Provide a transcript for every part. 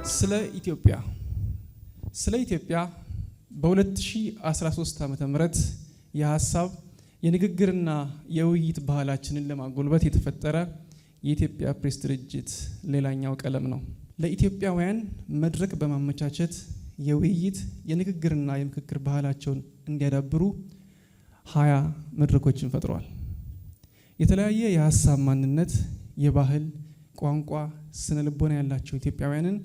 ስለ ኢትዮጵያ በ2013 ዓመተ ምህረት የሐሳብ የንግግርና የውይይት ባህላችንን ለማጎልበት የተፈጠረ የኢትዮጵያ ፕሬስ ድርጅት ሌላኛው ቀለም ነው። ለኢትዮጵያውያን መድረክ በማመቻቸት የውይይት የንግግርና የምክክር ባህላቸውን እንዲያዳብሩ 20 መድረኮችን ፈጥሯል። የተለያየ የሐሳብ ማንነት፣ የባህል፣ ቋንቋ፣ ስነ ልቦና ያላቸው ኢትዮጵያውያንን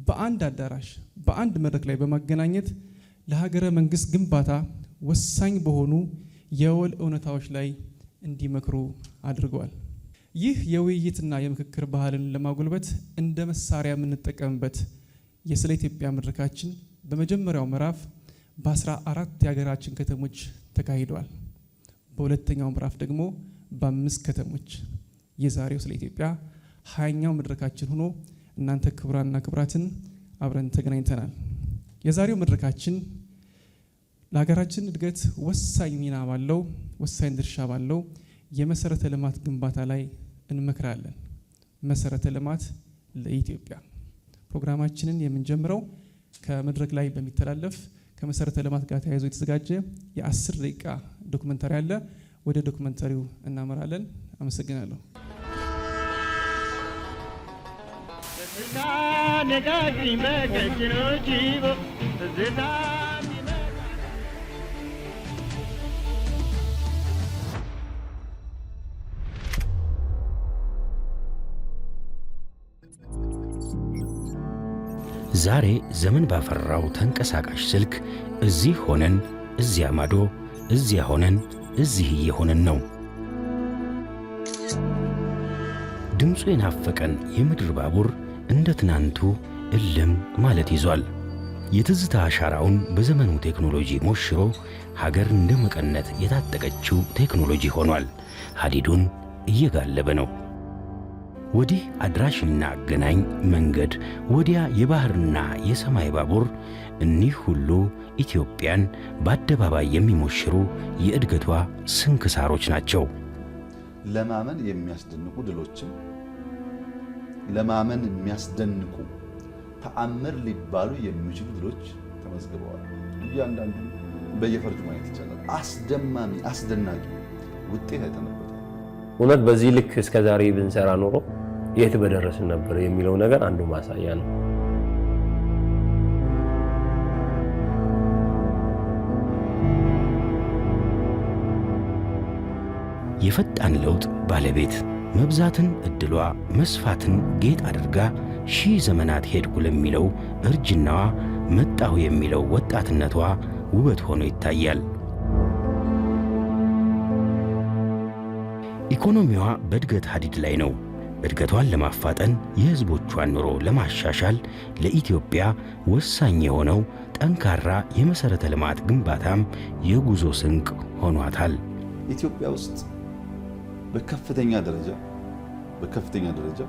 በአንድ አዳራሽ በአንድ መድረክ ላይ በማገናኘት ለሀገረ መንግስት ግንባታ ወሳኝ በሆኑ የወል እውነታዎች ላይ እንዲመክሩ አድርገዋል። ይህ የውይይትና የምክክር ባህልን ለማጎልበት እንደ መሳሪያ የምንጠቀምበት የስለ ኢትዮጵያ መድረካችን በመጀመሪያው ምዕራፍ በ14 የሀገራችን ከተሞች ተካሂዷል። በሁለተኛው ምዕራፍ ደግሞ በ5 ከተሞች የዛሬው ስለ ኢትዮጵያ 20ኛው መድረካችን ሆኖ እናንተ ክቡራንና ክቡራትን አብረን ተገናኝተናል። የዛሬው መድረካችን ለሀገራችን እድገት ወሳኝ ሚና ባለው ወሳኝ ድርሻ ባለው የመሰረተ ልማት ግንባታ ላይ እንመክራለን። መሰረተ ልማት ለኢትዮጵያ ፕሮግራማችንን የምንጀምረው ከመድረክ ላይ በሚተላለፍ ከመሰረተ ልማት ጋር ተያይዞ የተዘጋጀ የ10 ደቂቃ ዶክመንታሪ አለ። ወደ ዶክመንታሪው እናመራለን። አመሰግናለሁ። ዛሬ ዘመን ባፈራው ተንቀሳቃሽ ስልክ እዚህ ሆነን እዚያ ማዶ፣ እዚያ ሆነን እዚህ እየሆነን ነው። ድምፁ የናፈቀን የምድር ባቡር እንደ ትናንቱ እልም ማለት ይዟል። የትዝታ አሻራውን በዘመኑ ቴክኖሎጂ ሞሽሮ ሀገር እንደ መቀነት የታጠቀችው ቴክኖሎጂ ሆኗል። ሀዲዱን እየጋለበ ነው። ወዲህ አድራሽና አገናኝ መንገድ፣ ወዲያ የባህርና የሰማይ ባቡር፣ እኒህ ሁሉ ኢትዮጵያን በአደባባይ የሚሞሽሩ የእድገቷ ስንክሳሮች ናቸው። ለማመን የሚያስደንቁ ድሎችም ለማመን የሚያስደንቁ ተአምር ሊባሉ የሚችሉ ድሎች ተመዝግበዋል። እያንዳንዱ በየፈርጁ ማየት ይቻላል። አስደማሚ አስደናቂ ውጤት አይተነበታል። እውነት በዚህ ልክ እስከዛሬ ብንሰራ ኖሮ የት በደረስን ነበር የሚለው ነገር አንዱ ማሳያ ነው። የፈጣን ለውጥ ባለቤት መብዛትን እድሏ መስፋትን ጌጥ አድርጋ ሺህ ዘመናት ሄድኩ ለሚለው እርጅናዋ መጣሁ የሚለው ወጣትነቷ ውበት ሆኖ ይታያል። ኢኮኖሚዋ በእድገት ሀዲድ ላይ ነው። እድገቷን ለማፋጠን የህዝቦቿን ኑሮ ለማሻሻል ለኢትዮጵያ ወሳኝ የሆነው ጠንካራ የመሰረተ ልማት ግንባታም የጉዞ ስንቅ ሆኗታል። ኢትዮጵያ ውስጥ በከፍተኛ ደረጃ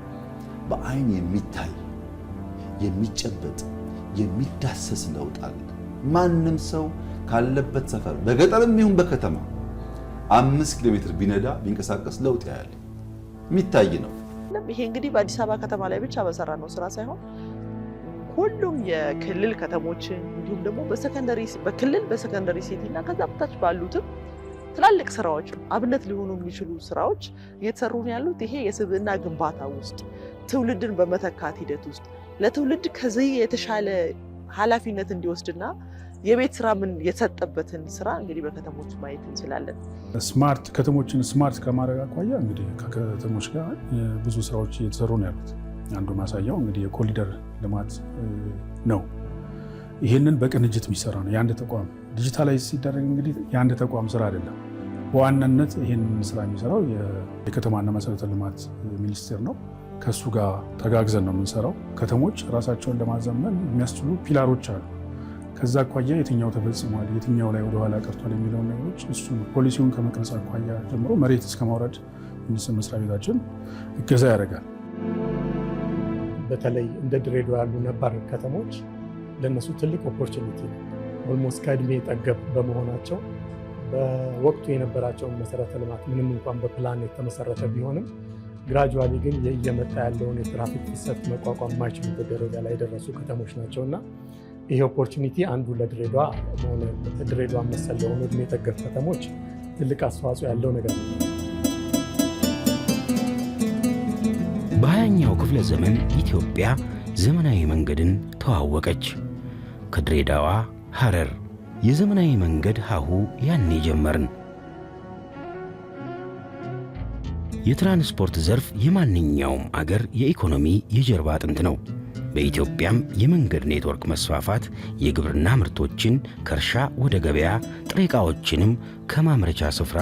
በአይን የሚታይ የሚጨበጥ የሚዳሰስ ለውጥ አለ። ማንም ሰው ካለበት ሰፈር በገጠርም ይሁን በከተማ 5 ኪሎ ሜትር ቢነዳ ቢንቀሳቀስ ለውጥ ያያል። የሚታይ ነው። ይሄ እንግዲህ በአዲስ አበባ ከተማ ላይ ብቻ በሰራ ነው ስራ ሳይሆን ሁሉም የክልል ከተሞችን እንዲሁም ደግሞ በክልል በሰከንደሪ ሲቲ እና ከዛ በታች ባሉትም ትላልቅ ስራዎች አብነት ሊሆኑ የሚችሉ ስራዎች እየተሰሩ ያሉት ይሄ የስብዕና ግንባታ ውስጥ ትውልድን በመተካት ሂደት ውስጥ ለትውልድ ከዚህ የተሻለ ኃላፊነት እንዲወስድና የቤት ስራ ምን የተሰጠበትን ስራ እንግዲህ በከተሞች ማየት እንችላለን። ስማርት ከተሞችን ስማርት ከማድረግ አኳያ እንግዲህ ከከተሞች ጋር ብዙ ስራዎች እየተሰሩ ነው ያሉት። አንዱ ማሳያው እንግዲህ የኮሪደር ልማት ነው። ይህንን በቅንጅት የሚሰራ ነው። የአንድ ተቋም ዲጂታላይዝ ሲደረግ እንግዲህ የአንድ ተቋም ስራ አይደለም። በዋናነት ይህንን ስራ የሚሰራው የከተማና መሰረተ ልማት ሚኒስቴር ነው። ከሱ ጋር ተጋግዘን ነው የምንሰራው። ከተሞች ራሳቸውን ለማዘመን የሚያስችሉ ፒላሮች አሉ። ከዛ አኳያ የትኛው ተፈጽሟል፣ የትኛው ላይ ወደኋላ ቀርቷል የሚለውን ነገሮች እሱ ፖሊሲውን ከመቅረጽ አኳያ ጀምሮ መሬት እስከ ማውረድ ሚኒስቴር መስሪያ ቤታችን እገዛ ያደርጋል። በተለይ እንደ ድሬዳዋ ያሉ ነባር ከተሞች ለነሱ ትልቅ ኦፖርቹኒቲ ነው። ኦልሞስት ከእድሜ ጠገብ በመሆናቸው በወቅቱ የነበራቸውን መሰረተ ልማት ምንም እንኳን በፕላን የተመሰረተ ቢሆንም ግራጁዋሊ ግን እየመጣ ያለውን የትራፊክ ፍሰት መቋቋም የማይችሉበት ደረጃ ላይ የደረሱ ከተሞች ናቸውና ይሄ ኦፖርቹኒቲ አንዱ ለድሬዳዋ ሆነ ድሬዳዋ መሰል ለሆኑ እድሜ ጠገብ ከተሞች ትልቅ አስተዋጽኦ ያለው ነገር ነው። በ20ኛው ክፍለ ዘመን ኢትዮጵያ ዘመናዊ መንገድን ተዋወቀች። ከድሬዳዋ ሐረር የዘመናዊ መንገድ ሀሁ ያኔ ጀመርን። የትራንስፖርት ዘርፍ የማንኛውም አገር የኢኮኖሚ የጀርባ አጥንት ነው። በኢትዮጵያም የመንገድ ኔትወርክ መስፋፋት የግብርና ምርቶችን ከእርሻ ወደ ገበያ፣ ጥሬ ዕቃዎችንም ከማምረቻ ስፍራ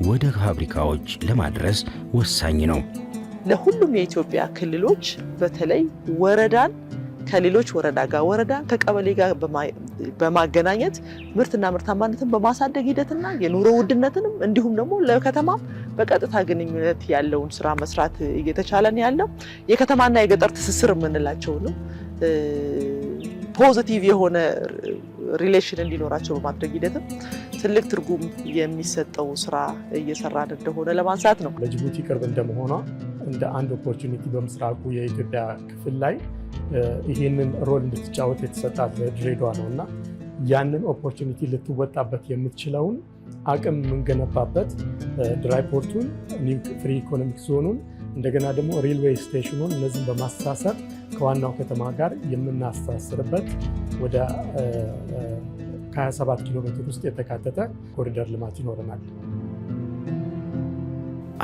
ወደ ፋብሪካዎች ለማድረስ ወሳኝ ነው። ለሁሉም የኢትዮጵያ ክልሎች በተለይ ወረዳን ከሌሎች ወረዳ ጋር ወረዳን ከቀበሌ ጋር በማገናኘት ምርትና ምርታማነትን በማሳደግ ሂደትና የኑሮ ውድነትንም እንዲሁም ደግሞ ለከተማ በቀጥታ ግንኙነት ያለውን ስራ መስራት እየተቻለን ያለው የከተማና የገጠር ትስስር የምንላቸውንም ፖዚቲቭ የሆነ ሪሌሽን እንዲኖራቸው በማድረግ ሂደትም ትልቅ ትርጉም የሚሰጠው ስራ እየሰራን እንደሆነ ለማንሳት ነው። ለጅቡቲ ቅርብ እንደመሆኗ እንደ አንድ ኦፖርቹኒቲ በምስራቁ የኢትዮጵያ ክፍል ላይ ይህንን ሮል እንድትጫወት የተሰጣት ድሬዳዋ ነው እና ያንን ኦፖርቹኒቲ ልትወጣበት የምትችለውን አቅም የምንገነባበት ድራይ ፖርቱን፣ ኒው ፍሪ ኢኮኖሚክ ዞኑን እንደገና ደግሞ ሬልዌይ ስቴሽኑን እነዚህን በማስተሳሰር ከዋናው ከተማ ጋር የምናስተሳስርበት ወደ 27 ኪሎ ሜትር ውስጥ የተካተተ ኮሪደር ልማት ይኖረናል።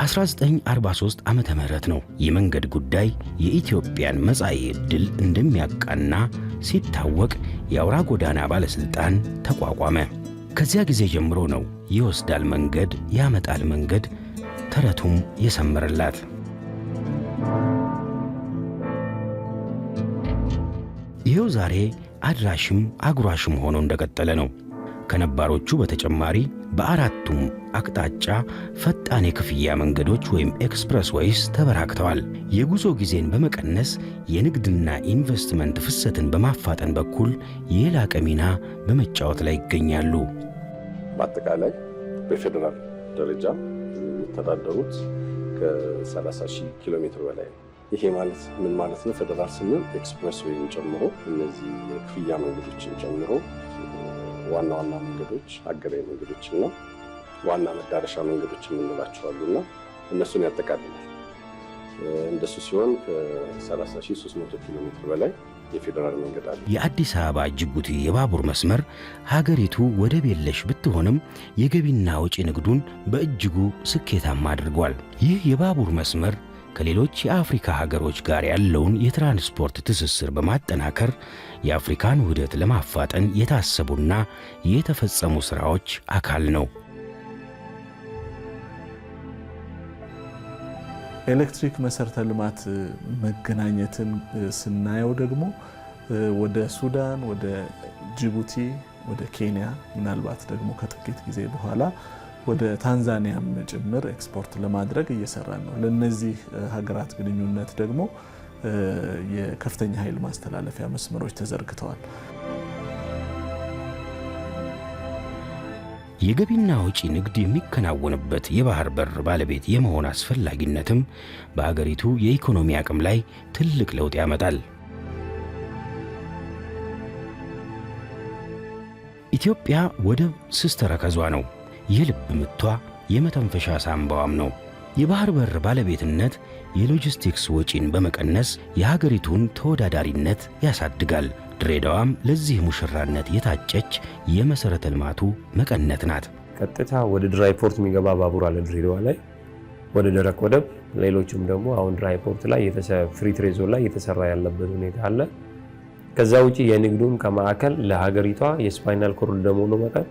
1943 ዓመተ ምህረት ነው የመንገድ ጉዳይ የኢትዮጵያን መጻኢ ዕድል እንደሚያቃና ሲታወቅ የአውራ ጎዳና ባለስልጣን ተቋቋመ። ከዚያ ጊዜ ጀምሮ ነው ይወስዳል መንገድ ያመጣል መንገድ ተረቱም የሰመረላት። ይኸው ዛሬ አድራሽም አጉራሽም ሆኖ እንደቀጠለ ነው። ከነባሮቹ በተጨማሪ በአራቱም አቅጣጫ ፈጣን የክፍያ መንገዶች ወይም ኤክስፕረስ ዌይስ ተበራክተዋል። የጉዞ ጊዜን በመቀነስ የንግድና ኢንቨስትመንት ፍሰትን በማፋጠን በኩል የላቀ ሚና በመጫወት ላይ ይገኛሉ። በአጠቃላይ በፌደራል ደረጃ የሚተዳደሩት ከ30,000 ኪሎ ሜትር በላይ ነው። ይሄ ማለት ምን ማለት ነው? ፌደራል ስንል ኤክስፕረስ ዌይን ጨምሮ እነዚህ የክፍያ መንገዶችን ጨምሮ ዋና ዋና መንገዶች፣ አገራዊ መንገዶችና ዋና መዳረሻ መንገዶች የምንላቸዋሉና እነሱን ያጠቃልላል። እንደሱ ሲሆን ከ30,300 ኪሎ ሜትር በላይ የፌደራል መንገድ አለ። የአዲስ አበባ ጅቡቲ የባቡር መስመር ሀገሪቱ ወደብ የለሽ ብትሆንም የገቢና ወጪ ንግዱን በእጅጉ ስኬታማ አድርጓል። ይህ የባቡር መስመር ከሌሎች የአፍሪካ ሀገሮች ጋር ያለውን የትራንስፖርት ትስስር በማጠናከር የአፍሪካን ውህደት ለማፋጠን የታሰቡና የተፈጸሙ ሥራዎች አካል ነው። ኤሌክትሪክ መሰረተ ልማት መገናኘትን ስናየው ደግሞ ወደ ሱዳን፣ ወደ ጅቡቲ፣ ወደ ኬንያ ምናልባት ደግሞ ከጥቂት ጊዜ በኋላ ወደ ታንዛኒያም ጭምር ኤክስፖርት ለማድረግ እየሰራን ነው። ለነዚህ ሀገራት ግንኙነት ደግሞ የከፍተኛ ኃይል ማስተላለፊያ መስመሮች ተዘርግተዋል። የገቢና ወጪ ንግድ የሚከናወንበት የባህር በር ባለቤት የመሆን አስፈላጊነትም በአገሪቱ የኢኮኖሚ አቅም ላይ ትልቅ ለውጥ ያመጣል። ኢትዮጵያ ወደብ ስስ ተረከዟ ነው። የልብ ምቷ የመተንፈሻ ሳንባዋም ነው። የባህር በር ባለቤትነት የሎጂስቲክስ ወጪን በመቀነስ የሀገሪቱን ተወዳዳሪነት ያሳድጋል። ድሬዳዋም ለዚህ ሙሽራነት የታጨች የመሰረተ ልማቱ መቀነት ናት። ቀጥታ ወደ ድራይ ፖርት የሚገባ ባቡር አለ ድሬዳዋ ላይ፣ ወደ ደረቅ ወደብ፣ ሌሎችም ደግሞ አሁን ድራይ ፖርት ላይ ፍሪ ትሬድ ዞን ላይ እየተሰራ ያለበት ሁኔታ አለ። ከዛ ውጪ የንግዱን ከማዕከል ለሀገሪቷ የስፓይናል ኮርድ ደሞኑ መጠን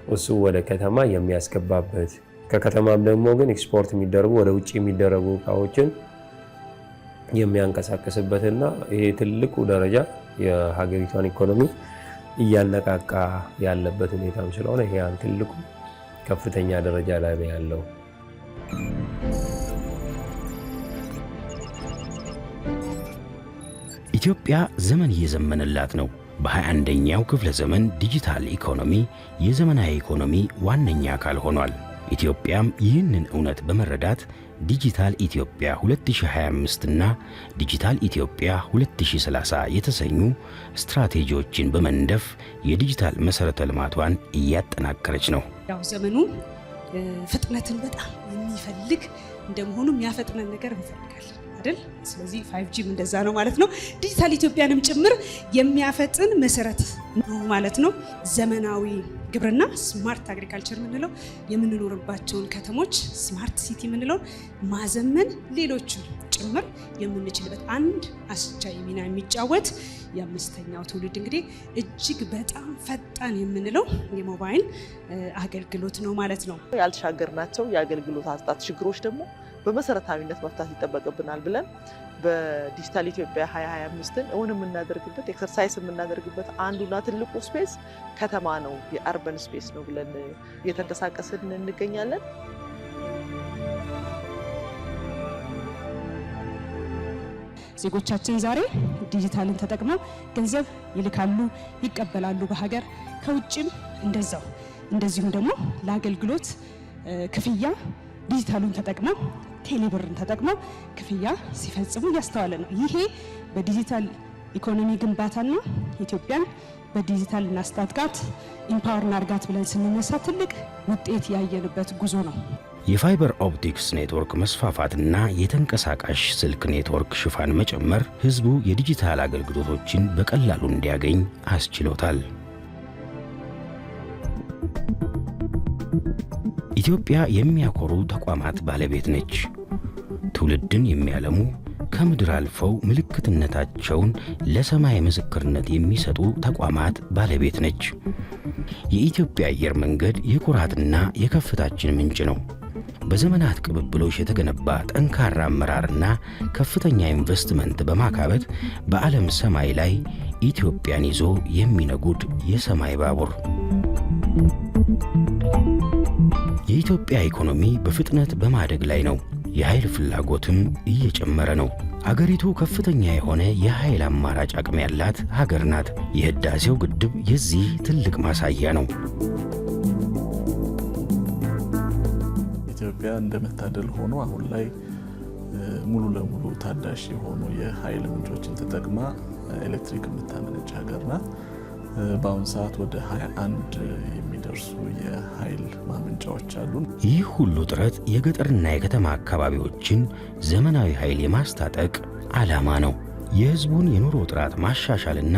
እሱ ወደ ከተማ የሚያስገባበት ከከተማም ደግሞ ግን ኤክስፖርት የሚደረጉ ወደ ውጪ የሚደረጉ እቃዎችን የሚያንቀሳቀስበትና ይሄ ትልቁ ደረጃ የሀገሪቷን ኢኮኖሚ እያነቃቃ ያለበት ሁኔታም ስለሆነ ይሄ ትልቁ ከፍተኛ ደረጃ ላይ ነው ያለው። ኢትዮጵያ ዘመን እየዘመነላት ነው። በ21ኛው ክፍለ ዘመን ዲጂታል ኢኮኖሚ የዘመናዊ ኢኮኖሚ ዋነኛ አካል ሆኗል። ኢትዮጵያም ይህንን እውነት በመረዳት ዲጂታል ኢትዮጵያ 2025 እና ዲጂታል ኢትዮጵያ 2030 የተሰኙ ስትራቴጂዎችን በመንደፍ የዲጂታል መሰረተ ልማቷን እያጠናከረች ነው። ያው ዘመኑ ፍጥነትን በጣም የሚፈልግ እንደመሆኑ የሚያፈጥነን ነገር እንፈልጋለን አይደል? ስለዚህ 5G እንደዛ ነው ማለት ነው። ዲጂታል ኢትዮጵያንም ጭምር የሚያፈጥን መሰረት ነው ማለት ነው። ዘመናዊ ግብርና ስማርት አግሪካልቸር የምንለው የምንኖርባቸውን ከተሞች ስማርት ሲቲ የምንለው ማዘመን ሌሎችን ጭምር የምንችልበት አንድ አስቻይ ሚና የሚጫወት የአምስተኛው ትውልድ እንግዲህ እጅግ በጣም ፈጣን የምንለው የሞባይል አገልግሎት ነው ማለት ነው። ያልተሻገርናቸው የአገልግሎት አሰጣጥ ችግሮች ደግሞ በመሰረታዊነት መፍታት ይጠበቅብናል ብለን በዲጂታል ኢትዮጵያ 2025ን እውን የምናደርግበት ኤክሰርሳይዝ የምናደርግበት አንዱና ትልቁ ስፔስ ከተማ ነው፣ የአርበን ስፔስ ነው ብለን እየተንቀሳቀስን እንገኛለን። ዜጎቻችን ዛሬ ዲጂታልን ተጠቅመው ገንዘብ ይልካሉ፣ ይቀበላሉ በሀገር ከውጭም እንደዚሁም ደግሞ ለአገልግሎት ክፍያ ዲጂታሉን ተጠቅመው ቴሌብርን ተጠቅመው ክፍያ ሲፈጽሙ እያስተዋለ ነው። ይሄ በዲጂታል ኢኮኖሚ ግንባታና ኢትዮጵያን በዲጂታል እናስታጥቃት ኢምፓወር እናርጋት ብለን ስንነሳ ትልቅ ውጤት ያየንበት ጉዞ ነው። የፋይበር ኦፕቲክስ ኔትወርክ መስፋፋትና የተንቀሳቃሽ ስልክ ኔትወርክ ሽፋን መጨመር ህዝቡ የዲጂታል አገልግሎቶችን በቀላሉ እንዲያገኝ አስችሎታል። ኢትዮጵያ የሚያኮሩ ተቋማት ባለቤት ነች። ትውልድን የሚያለሙ ከምድር አልፈው ምልክትነታቸውን ለሰማይ ምስክርነት የሚሰጡ ተቋማት ባለቤት ነች። የኢትዮጵያ አየር መንገድ የኩራትና የከፍታችን ምንጭ ነው። በዘመናት ቅብብሎሽ የተገነባ ጠንካራ አመራርና ከፍተኛ ኢንቨስትመንት በማካበት በዓለም ሰማይ ላይ ኢትዮጵያን ይዞ የሚነጉድ የሰማይ ባቡር። የኢትዮጵያ ኢኮኖሚ በፍጥነት በማደግ ላይ ነው። የኃይል ፍላጎትም እየጨመረ ነው። አገሪቱ ከፍተኛ የሆነ የኃይል አማራጭ አቅም ያላት ሀገር ናት። የህዳሴው ግድብ የዚህ ትልቅ ማሳያ ነው። ኢትዮጵያ እንደመታደል ሆኖ አሁን ላይ ሙሉ ለሙሉ ታዳሽ የሆኑ የኃይል ምንጮችን ተጠቅማ ኤሌክትሪክ የምታመነጭ ሀገር ናት። በአሁኑ ሰዓት ወደ 21 የሚደርሱ የኃይል ማመንጫዎች አሉ። ይህ ሁሉ ጥረት የገጠርና የከተማ አካባቢዎችን ዘመናዊ ኃይል የማስታጠቅ ዓላማ ነው። የህዝቡን የኑሮ ጥራት ማሻሻልና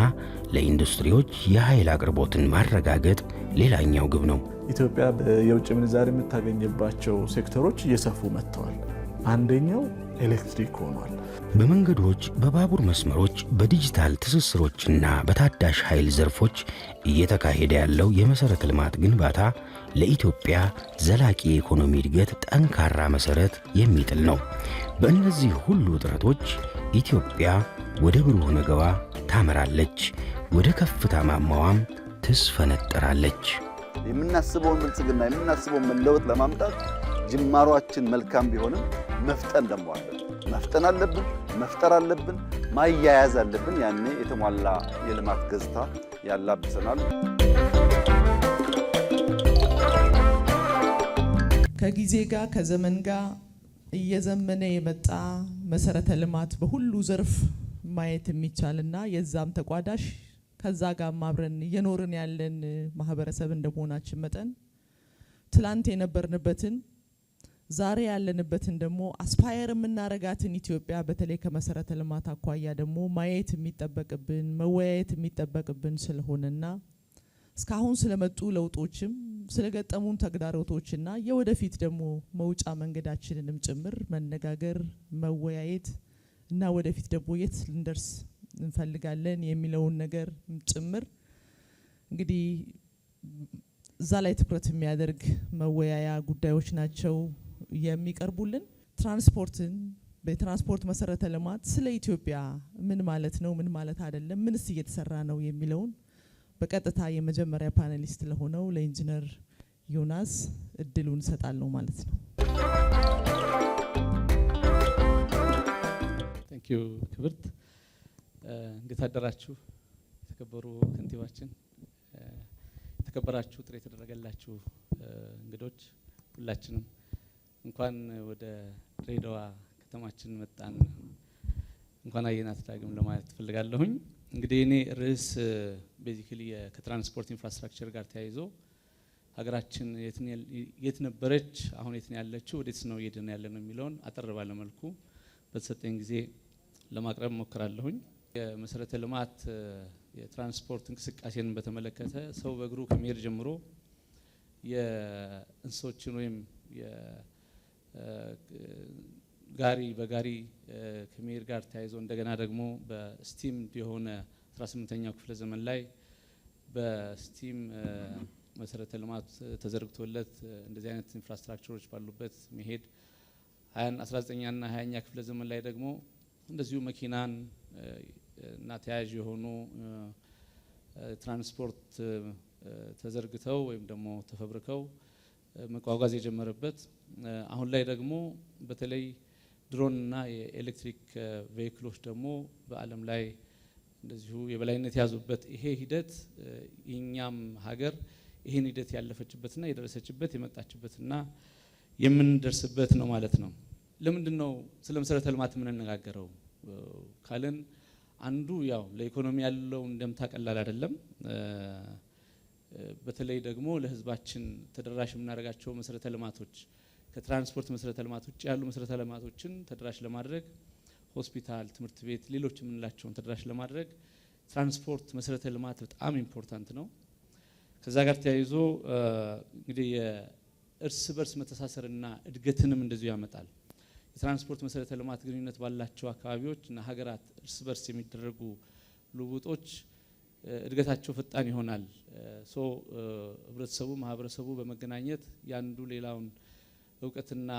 ለኢንዱስትሪዎች የኃይል አቅርቦትን ማረጋገጥ ሌላኛው ግብ ነው። ኢትዮጵያ የውጭ ምንዛሪ የምታገኝባቸው ሴክተሮች እየሰፉ መጥተዋል። አንደኛው ኤሌክትሪክ ሆኗል። በመንገዶች፣ በባቡር መስመሮች፣ በዲጂታል ትስስሮችና በታዳሽ ኃይል ዘርፎች እየተካሄደ ያለው የመሰረተ ልማት ግንባታ ለኢትዮጵያ ዘላቂ የኢኮኖሚ እድገት ጠንካራ መሰረት የሚጥል ነው። በእነዚህ ሁሉ ጥረቶች ኢትዮጵያ ወደ ብሩህ ነገዋ ታመራለች፣ ወደ ከፍታ ማማዋም ትስፈነጠራለች። የምናስበውን ብልጽግና የምናስበውን መለወጥ ለማምጣት ጅማሯችን መልካም ቢሆንም መፍጠን ደግሞ አለብን። መፍጠን አለብን፣ መፍጠር አለብን፣ ማያያዝ አለብን። ያኔ የተሟላ የልማት ገጽታ ያላብሰናል። ከጊዜ ጋር ከዘመን ጋር እየዘመነ የመጣ መሰረተ ልማት በሁሉ ዘርፍ ማየት የሚቻልና የዛም ተቋዳሽ ከዛ ጋር አብረን እየኖርን ያለን ማህበረሰብ እንደመሆናችን መጠን ትላንት የነበርንበትን ዛሬ ያለንበትን ደግሞ አስፓየር የምናረጋትን ኢትዮጵያ በተለይ ከመሰረተ ልማት አኳያ ደግሞ ማየት የሚጠበቅብን መወያየት የሚጠበቅብን ስለሆነና እስካሁን ስለመጡ ለውጦችም ስለገጠሙን ተግዳሮቶችና የወደፊት ደግሞ መውጫ መንገዳችንንም ጭምር መነጋገር መወያየት እና ወደፊት ደግሞ የት ልንደርስ እንፈልጋለን የሚለውን ነገር ጭምር እንግዲህ እዛ ላይ ትኩረት የሚያደርግ መወያያ ጉዳዮች ናቸው የሚቀርቡልን። ትራንስፖርትን በትራንስፖርት መሰረተ ልማት ስለ ኢትዮጵያ ምን ማለት ነው፣ ምን ማለት አይደለም፣ ምንስ እየተሰራ ነው የሚለውን በቀጥታ የመጀመሪያ ፓነሊስት ለሆነው ለኢንጂነር ዮናስ እድሉን ሰጣለሁ ማለት ነው። ታንክ ዩ ክብርት። እንዴት አደራችሁ? የተከበሩ ከንቲባችን፣ የተከበራችሁ ጥሪ የተደረገላችሁ እንግዶች፣ ሁላችንም እንኳን ወደ ድሬዳዋ ከተማችን መጣን እንኳን አየናት ዳግም ለማለት ፈልጋለሁኝ። እንግዲህ እኔ ርዕስ ቤዚካሊ ከትራንስፖርት ኢንፍራስትራክቸር ጋር ተያይዞ ሀገራችን የት ነበረች፣ አሁን የት ነው ያለችው፣ ወዴት ነው እየሄድን ያለነው የሚለውን አጠር ባለ መልኩ በተሰጠኝ ጊዜ ለማቅረብ ሞክራለሁኝ። የመሰረተ ልማት የትራንስፖርት እንቅስቃሴን በተመለከተ ሰው በእግሩ ከመሄድ ጀምሮ የእንስሶችን ወይም ጋሪ በጋሪ ከመሄድ ጋር ተያይዞ እንደገና ደግሞ በስቲም የሆነ 18ኛው ክፍለ ዘመን ላይ በስቲም መሰረተ ልማት ተዘርግቶለት እንደዚህ አይነት ኢንፍራስትራክቸሮች ባሉበት መሄድ 19ኛና 20ኛ ክፍለ ዘመን ላይ ደግሞ እንደዚሁ መኪናን እና ተያያዥ የሆኑ ትራንስፖርት ተዘርግተው ወይም ደግሞ ተፈብርከው መጓጓዝ የጀመረበት አሁን ላይ ደግሞ በተለይ ድሮን እና የኤሌክትሪክ ቬሂክሎች ደግሞ በዓለም ላይ እንደዚሁ የበላይነት ያዙበት ይሄ ሂደት የኛም ሀገር ይሄን ሂደት ያለፈችበትና የደረሰችበት የመጣችበትና የምንደርስበት ነው ማለት ነው። ለምንድን ነው ስለ መሰረተ ልማት የምንነጋገረው ካልን አንዱ ያው ለኢኮኖሚ ያለው እንደምታ ቀላል አይደለም። በተለይ ደግሞ ለህዝባችን ተደራሽ የምናደርጋቸው መሰረተ ልማቶች ከትራንስፖርት መሰረተ ልማቶች ያሉ መሰረተ ልማቶችን ተደራሽ ለማድረግ ሆስፒታል፣ ትምህርት ቤት፣ ሌሎች የምንላቸውን ተደራሽ ለማድረግ ትራንስፖርት መሰረተ ልማት በጣም ኢምፖርታንት ነው። ከዛ ጋር ተያይዞ እንግዲህ የእርስ በርስ መተሳሰርና እድገትንም እንደዚሁ ያመጣል። የትራንስፖርት መሰረተ ልማት ግንኙነት ባላቸው አካባቢዎች እና ሀገራት እርስ በርስ የሚደረጉ ልውውጦች እድገታቸው ፈጣን ይሆናል። ህብረተሰቡ ማህበረሰቡ በመገናኘት ያንዱ ሌላውን እውቀትና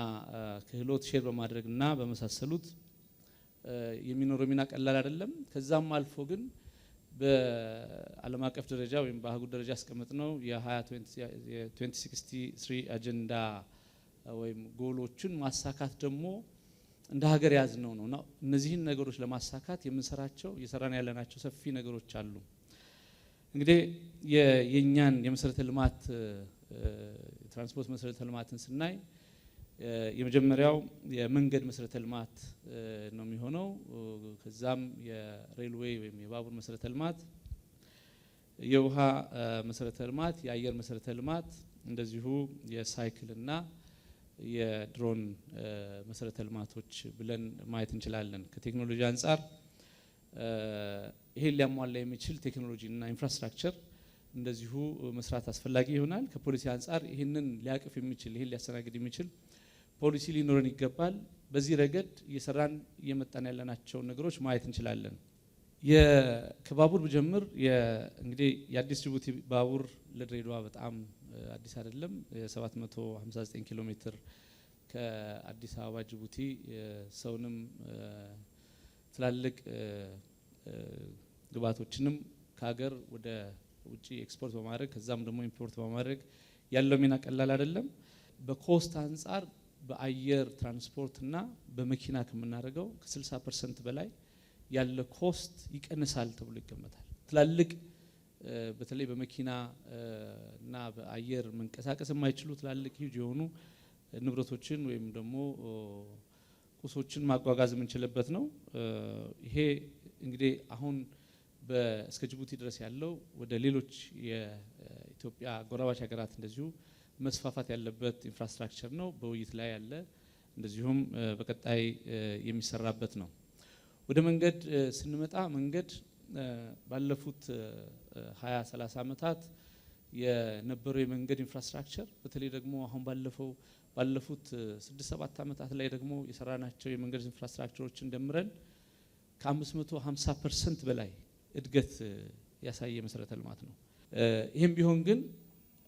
ክህሎት ሼር በማድረግና በመሳሰሉት የሚኖረው ሚና ቀላል አይደለም። ከዛም አልፎ ግን በዓለም አቀፍ ደረጃ ወይም በአህጉር ደረጃ ያስቀመጥነው የ2063 አጀንዳ ወይም ጎሎችን ማሳካት ደግሞ እንደ ሀገር ያዝነው ነው እና እነዚህን ነገሮች ለማሳካት የምንሰራቸው እየሰራን ያለናቸው ሰፊ ነገሮች አሉ። እንግዲህ የኛን የመሰረተ ልማት የትራንስፖርት መሰረተ ልማትን ስናይ የመጀመሪያው የመንገድ መሰረተ ልማት ነው የሚሆነው። ከዛም የሬልዌይ ወይም የባቡር መሰረተ ልማት፣ የውሃ መሰረተ ልማት፣ የአየር መሰረተ ልማት እንደዚሁ የሳይክልና የድሮን መሰረተ ልማቶች ብለን ማየት እንችላለን። ከቴክኖሎጂ አንጻር ይሄን ሊያሟላ የሚችል ቴክኖሎጂና ኢንፍራስትራክቸር እንደዚሁ መስራት አስፈላጊ ይሆናል። ከፖሊሲ አንጻር ይህንን ሊያቅፍ የሚችል ይሄን ሊያስተናግድ የሚችል ፖሊሲ ሊኖረን ይገባል። በዚህ ረገድ እየሰራን እየመጣን ያለናቸው ነገሮች ማየት እንችላለን። ከባቡር ብጀምር እንግዲህ የአዲስ ጅቡቲ ባቡር ለድሬዳዋ በጣም አዲስ አይደለም። የ759 ኪሎ ሜትር ከአዲስ አበባ ጅቡቲ ሰውንም ትላልቅ ግብዓቶችንም ከሀገር ወደ ውጪ ኤክስፖርት በማድረግ ከዛም ደግሞ ኢምፖርት በማድረግ ያለው ሚና ቀላል አይደለም። በኮስት አንጻር በአየር ትራንስፖርት እና በመኪና ከምናደርገው ከ60% በላይ ያለ ኮስት ይቀንሳል ተብሎ ይገመታል። ትላልቅ በተለይ በመኪና እና በአየር መንቀሳቀስ የማይችሉ ትላልቅ ሂጅ የሆኑ ንብረቶችን ወይም ደግሞ ቁሶችን ማጓጓዝ የምንችልበት ነው። ይሄ እንግዲህ አሁን እስከ ጅቡቲ ድረስ ያለው ወደ ሌሎች የኢትዮጵያ ጎረባች ሀገራት እንደዚሁ መስፋፋት ያለበት ኢንፍራስትራክቸር ነው። በውይይት ላይ ያለ እንደዚሁም በቀጣይ የሚሰራበት ነው። ወደ መንገድ ስንመጣ መንገድ ባለፉት 20-30 ዓመታት የነበረው የመንገድ ኢንፍራስትራክቸር በተለይ ደግሞ አሁን ባለፉት 6-7 ዓመታት ላይ ደግሞ የሰራናቸው የመንገድ ኢንፍራስትራክቸሮችን ደምረን ከ550% በላይ እድገት ያሳየ መሰረተ ልማት ነው። ይህም ቢሆን ግን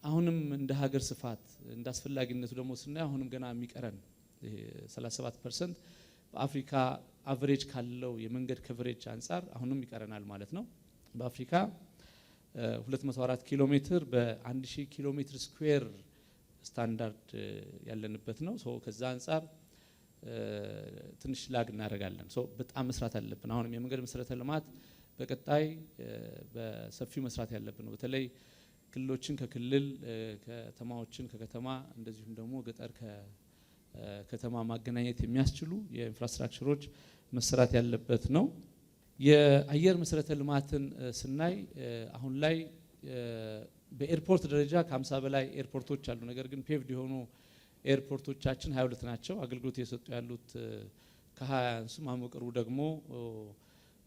አሁንም እንደ ሀገር ስፋት እንደ አስፈላጊነቱ ደግሞ ስናይ አሁንም ገና የሚቀረን 37% በአፍሪካ አቨሬጅ ካለው የመንገድ ከቨሬጅ አንጻር አሁንም ይቀረናል ማለት ነው። በአፍሪካ 204 ኪሎ ሜትር በ1000 ኪሎ ሜትር ስኩዌር ስታንዳርድ ያለንበት ነው። ከዛ አንጻር ትንሽ ላግ እናደርጋለን። በጣም መስራት አለብን። አሁንም የመንገድ መሰረተ ልማት በቀጣይ በሰፊው መስራት ያለብን ነው። በተለይ ክልሎችን ከክልል ከተማዎችን ከከተማ እንደዚሁም ደግሞ ገጠር ከተማ ማገናኘት የሚያስችሉ የኢንፍራስትራክቸሮች መሰራት ያለበት ነው። የአየር መሰረተ ልማትን ስናይ አሁን ላይ በኤርፖርት ደረጃ ከ50 በላይ ኤርፖርቶች አሉ። ነገር ግን ፔቭድ የሆኑ ኤርፖርቶቻችን 22 ናቸው። አገልግሎት እየሰጡ ያሉት ከ20 አንሱም። አሁን በቅርቡ ደግሞ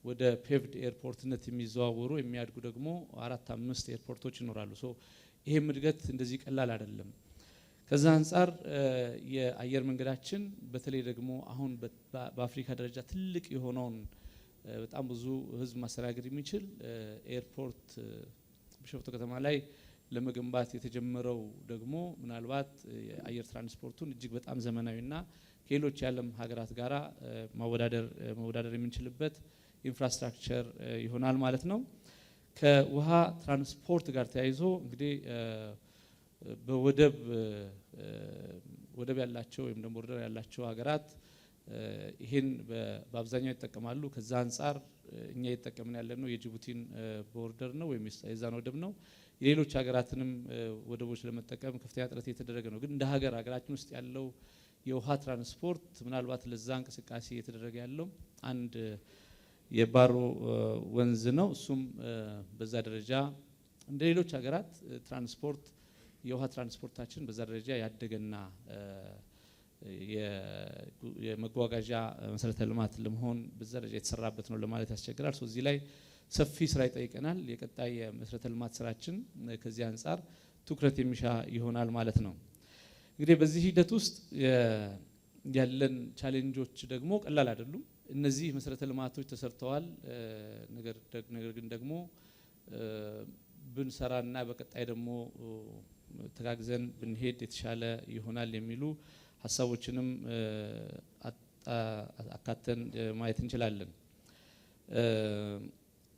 ወደ ፔቭድ ኤርፖርትነት የሚዘዋወሩ የሚያድጉ ደግሞ 4-5 ኤርፖርቶች ይኖራሉ። ይሄም እድገት እንደዚህ ቀላል አይደለም። ከዛ አንጻር የአየር መንገዳችን በተለይ ደግሞ አሁን በአፍሪካ ደረጃ ትልቅ የሆነውን በጣም ብዙ ህዝብ ማስተናገድ የሚችል ኤርፖርት ቢሾፍቱ ከተማ ላይ ለመገንባት የተጀመረው ደግሞ ምናልባት የአየር ትራንስፖርቱን እጅግ በጣም ዘመናዊና ከሌሎች የዓለም ሀገራት ጋራ መወዳደር የምንችልበት ኢንፍራስትራክቸር ይሆናል ማለት ነው። ከውሃ ትራንስፖርት ጋር ተያይዞ እንግዲህ ወደብ ያላቸው ወይም ደግሞ ቦርደር ያላቸው ሀገራት ይሄን በአብዛኛው ይጠቀማሉ። ከዛ አንጻር እኛ እየተጠቀምን ያለነው የጅቡቲን ቦርደር ነው ወይም የዛን ወደብ ነው። የሌሎች ሀገራትንም ወደቦች ለመጠቀም ከፍተኛ ጥረት እየተደረገ ነው። ግን እንደ ሀገራችን ውስጥ ያለው የውሃ ትራንስፖርት ምናልባት ለዛ እንቅስቃሴ እየተደረገ ያለው አንድ የባሮ ወንዝ ነው። እሱም በዛ ደረጃ እንደ ሌሎች ሀገራት ትራንስፖርት የውሃ ትራንስፖርታችን በዛ ደረጃ ያደገና የመጓጓዣ መሰረተ ልማት ለመሆን በዛ ደረጃ የተሰራበት ነው ለማለት ያስቸግራል። እዚህ ላይ ሰፊ ስራ ይጠይቀናል። የቀጣይ የመሰረተ ልማት ስራችን ከዚህ አንጻር ትኩረት የሚሻ ይሆናል ማለት ነው። እንግዲህ በዚህ ሂደት ውስጥ ያለን ቻሌንጆች ደግሞ ቀላል አይደሉም። እነዚህ መሰረተ ልማቶች ተሰርተዋል። ነገር ግን ደግሞ ብንሰራና በቀጣይ ደግሞ ተጋግዘን ብንሄድ የተሻለ ይሆናል የሚሉ ሀሳቦችንም አካተን ማየት እንችላለን።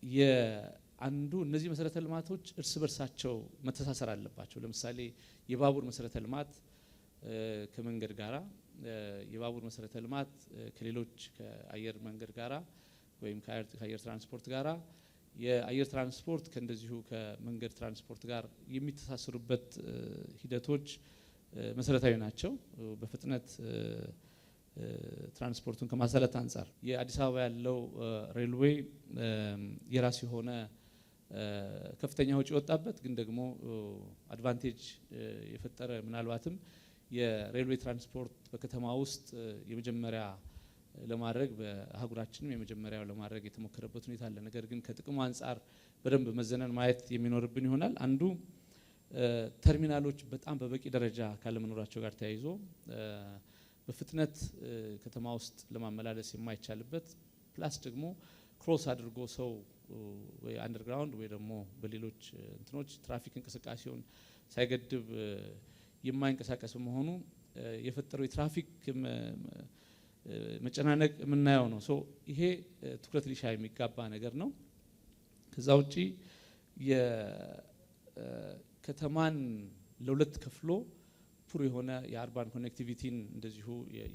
የአንዱ እነዚህ መሰረተ ልማቶች እርስ በርሳቸው መተሳሰር አለባቸው። ለምሳሌ የባቡር መሰረተ ልማት ከመንገድ ጋራ፣ የባቡር መሰረተ ልማት ከሌሎች ከአየር መንገድ ጋራ ወይም ከአየር ትራንስፖርት ጋራ፣ የአየር ትራንስፖርት ከእንደዚሁ ከመንገድ ትራንስፖርት ጋር የሚተሳሰሩበት ሂደቶች መሰረታዊ ናቸው። በፍጥነት ትራንስፖርቱን ከማሳለጥ አንጻር የአዲስ አበባ ያለው ሬልዌይ የራሱ የሆነ ከፍተኛ ወጪ የወጣበት ግን ደግሞ አድቫንቴጅ የፈጠረ ምናልባትም የሬልዌይ ትራንስፖርት በከተማ ውስጥ የመጀመሪያ ለማድረግ በአህጉራችንም የመጀመሪያው ለማድረግ የተሞከረበት ሁኔታ አለ። ነገር ግን ከጥቅሙ አንጻር በደንብ መዘነን ማየት የሚኖርብን ይሆናል። አንዱ ተርሚናሎች በጣም በበቂ ደረጃ ካለመኖራቸው ጋር ተያይዞ በፍጥነት ከተማ ውስጥ ለማመላለስ የማይቻልበት ፕላስ ደግሞ ክሮስ አድርጎ ሰው ወይ አንደርግራውንድ ወይ ደግሞ በሌሎች እንትኖች ትራፊክ እንቅስቃሴውን ሳይገድብ የማይንቀሳቀስ መሆኑ የፈጠረው የትራፊክ መጨናነቅ የምናየው ነው። ይሄ ትኩረት ሊሻ የሚጋባ ነገር ነው። ከዛ ውጪ የከተማን ለሁለት ከፍሎ ፑር የሆነ የአርባን ኮኔክቲቪቲን እንደዚሁ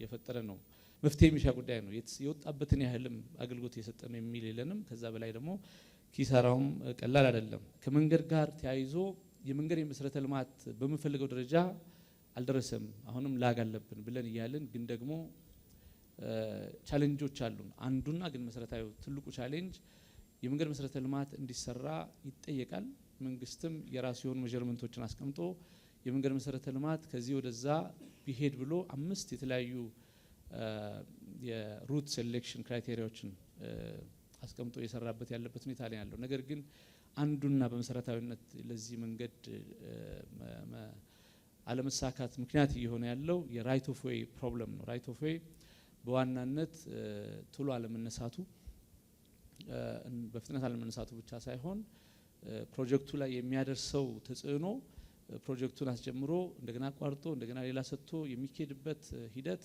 የፈጠረ ነው። መፍትሄ የሚሻ ጉዳይ ነው። የወጣበትን ያህልም አገልግሎት የሰጠ ነው የሚል የለንም። ከዛ በላይ ደግሞ ኪሳራውም ቀላል አይደለም። ከመንገድ ጋር ተያይዞ የመንገድ የመሰረተ ልማት በምንፈልገው ደረጃ አልደረሰም፣ አሁንም ላግ አለብን ብለን እያልን ግን ደግሞ ቻሌንጆች አሉን። አንዱና ግን መሰረታዊ ትልቁ ቻሌንጅ የመንገድ መሰረተ ልማት እንዲሰራ ይጠየቃል። መንግስትም የራሱ የሆኑ ሜዠርመንቶችን አስቀምጦ የመንገድ መሰረተ ልማት ከዚህ ወደዛ ቢሄድ ብሎ 5 የተለያዩ የሩት ሴሌክሽን ክራይቴሪያዎችን አስቀምጦ የሰራበት ያለበት ሁኔታ ላይ ያለው። ነገር ግን አንዱና በመሰረታዊነት ለዚህ መንገድ አለመሳካት ምክንያት እየሆነ ያለው የራይት ኦፍ ዌይ ፕሮብለም ነው። ራይት ኦፍ ዌይ በዋናነት ቶሎ አለመነሳቱ፣ በፍጥነት አለመነሳቱ ብቻ ሳይሆን ፕሮጀክቱ ላይ የሚያደርሰው ተጽዕኖ ፕሮጀክቱን አስጀምሮ እንደገና አቋርጦ እንደገና ሌላ ሰጥቶ የሚካሄድበት ሂደት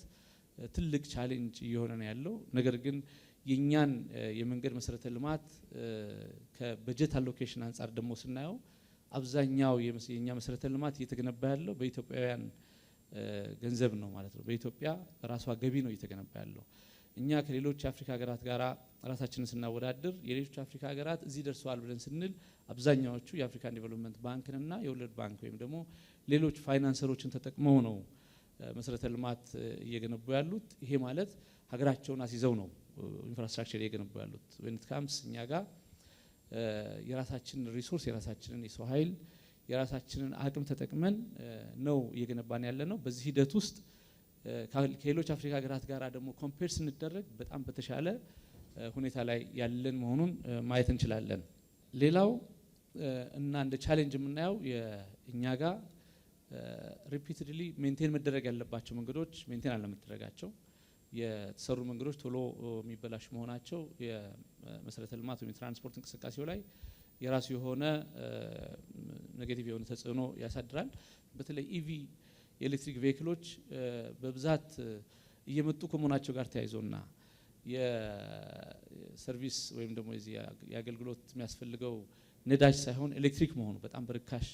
ትልቅ ቻሌንጅ እየሆነ ነው ያለው። ነገር ግን የኛን የመንገድ መሰረተ ልማት ከበጀት አሎኬሽን አንጻር ደግሞ ስናየው አብዛኛው የኛ መሰረተ ልማት እየተገነባ ያለው በኢትዮጵያውያን ገንዘብ ነው ማለት ነው። በኢትዮጵያ ራሷ ገቢ ነው እየተገነባ ያለው። እኛ ከሌሎች የአፍሪካ ሀገራት ጋራ ራሳችንን ስናወዳድር የሌሎች አፍሪካ ሀገራት እዚህ ደርሰዋል ብለን ስንል አብዛኛዎቹ የአፍሪካን ዴቨሎፕመንት ባንክንና የወርልድ ባንክ ወይም ደግሞ ሌሎች ፋይናንሰሮችን ተጠቅመው ነው መሰረተ ልማት እየገነቡ ያሉት። ይሄ ማለት ሀገራቸውን አስይዘው ነው ኢንፍራስትራክቸር እየገነቡ ያሉት። when it comes እኛ ጋር የራሳችንን ሪሶርስ የራሳችንን የሰው ኃይል የራሳችንን አቅም ተጠቅመን ነው እየገነባን ያለ ነው። በዚህ ሂደት ውስጥ ከሌሎች አፍሪካ ሀገራት ጋር ደግሞ ኮምፔር ስንደረግ በጣም በተሻለ ሁኔታ ላይ ያለን መሆኑን ማየት እንችላለን። ሌላው እና እንደ ቻሌንጅ የምናየው እኛ ጋር ሪፒትድሊ ሜንቴን መደረግ ያለባቸው መንገዶች ሜንቴን አለመደረጋቸው፣ የተሰሩ መንገዶች ቶሎ የሚበላሹ መሆናቸው የመሰረተ ልማት ወይም የትራንስፖርት እንቅስቃሴው ላይ የራሱ የሆነ ኔጌቲቭ የሆነ ተጽዕኖ ያሳድራል። በተለይ ኢቪ የኤሌክትሪክ ቬሂክሎች በብዛት እየመጡ ከመሆናቸው ጋር ተያይዞና የሰርቪስ ወይም ደግሞ የአገልግሎት የሚያስፈልገው ነዳጅ ሳይሆን ኤሌክትሪክ መሆኑ በጣም በርካሽ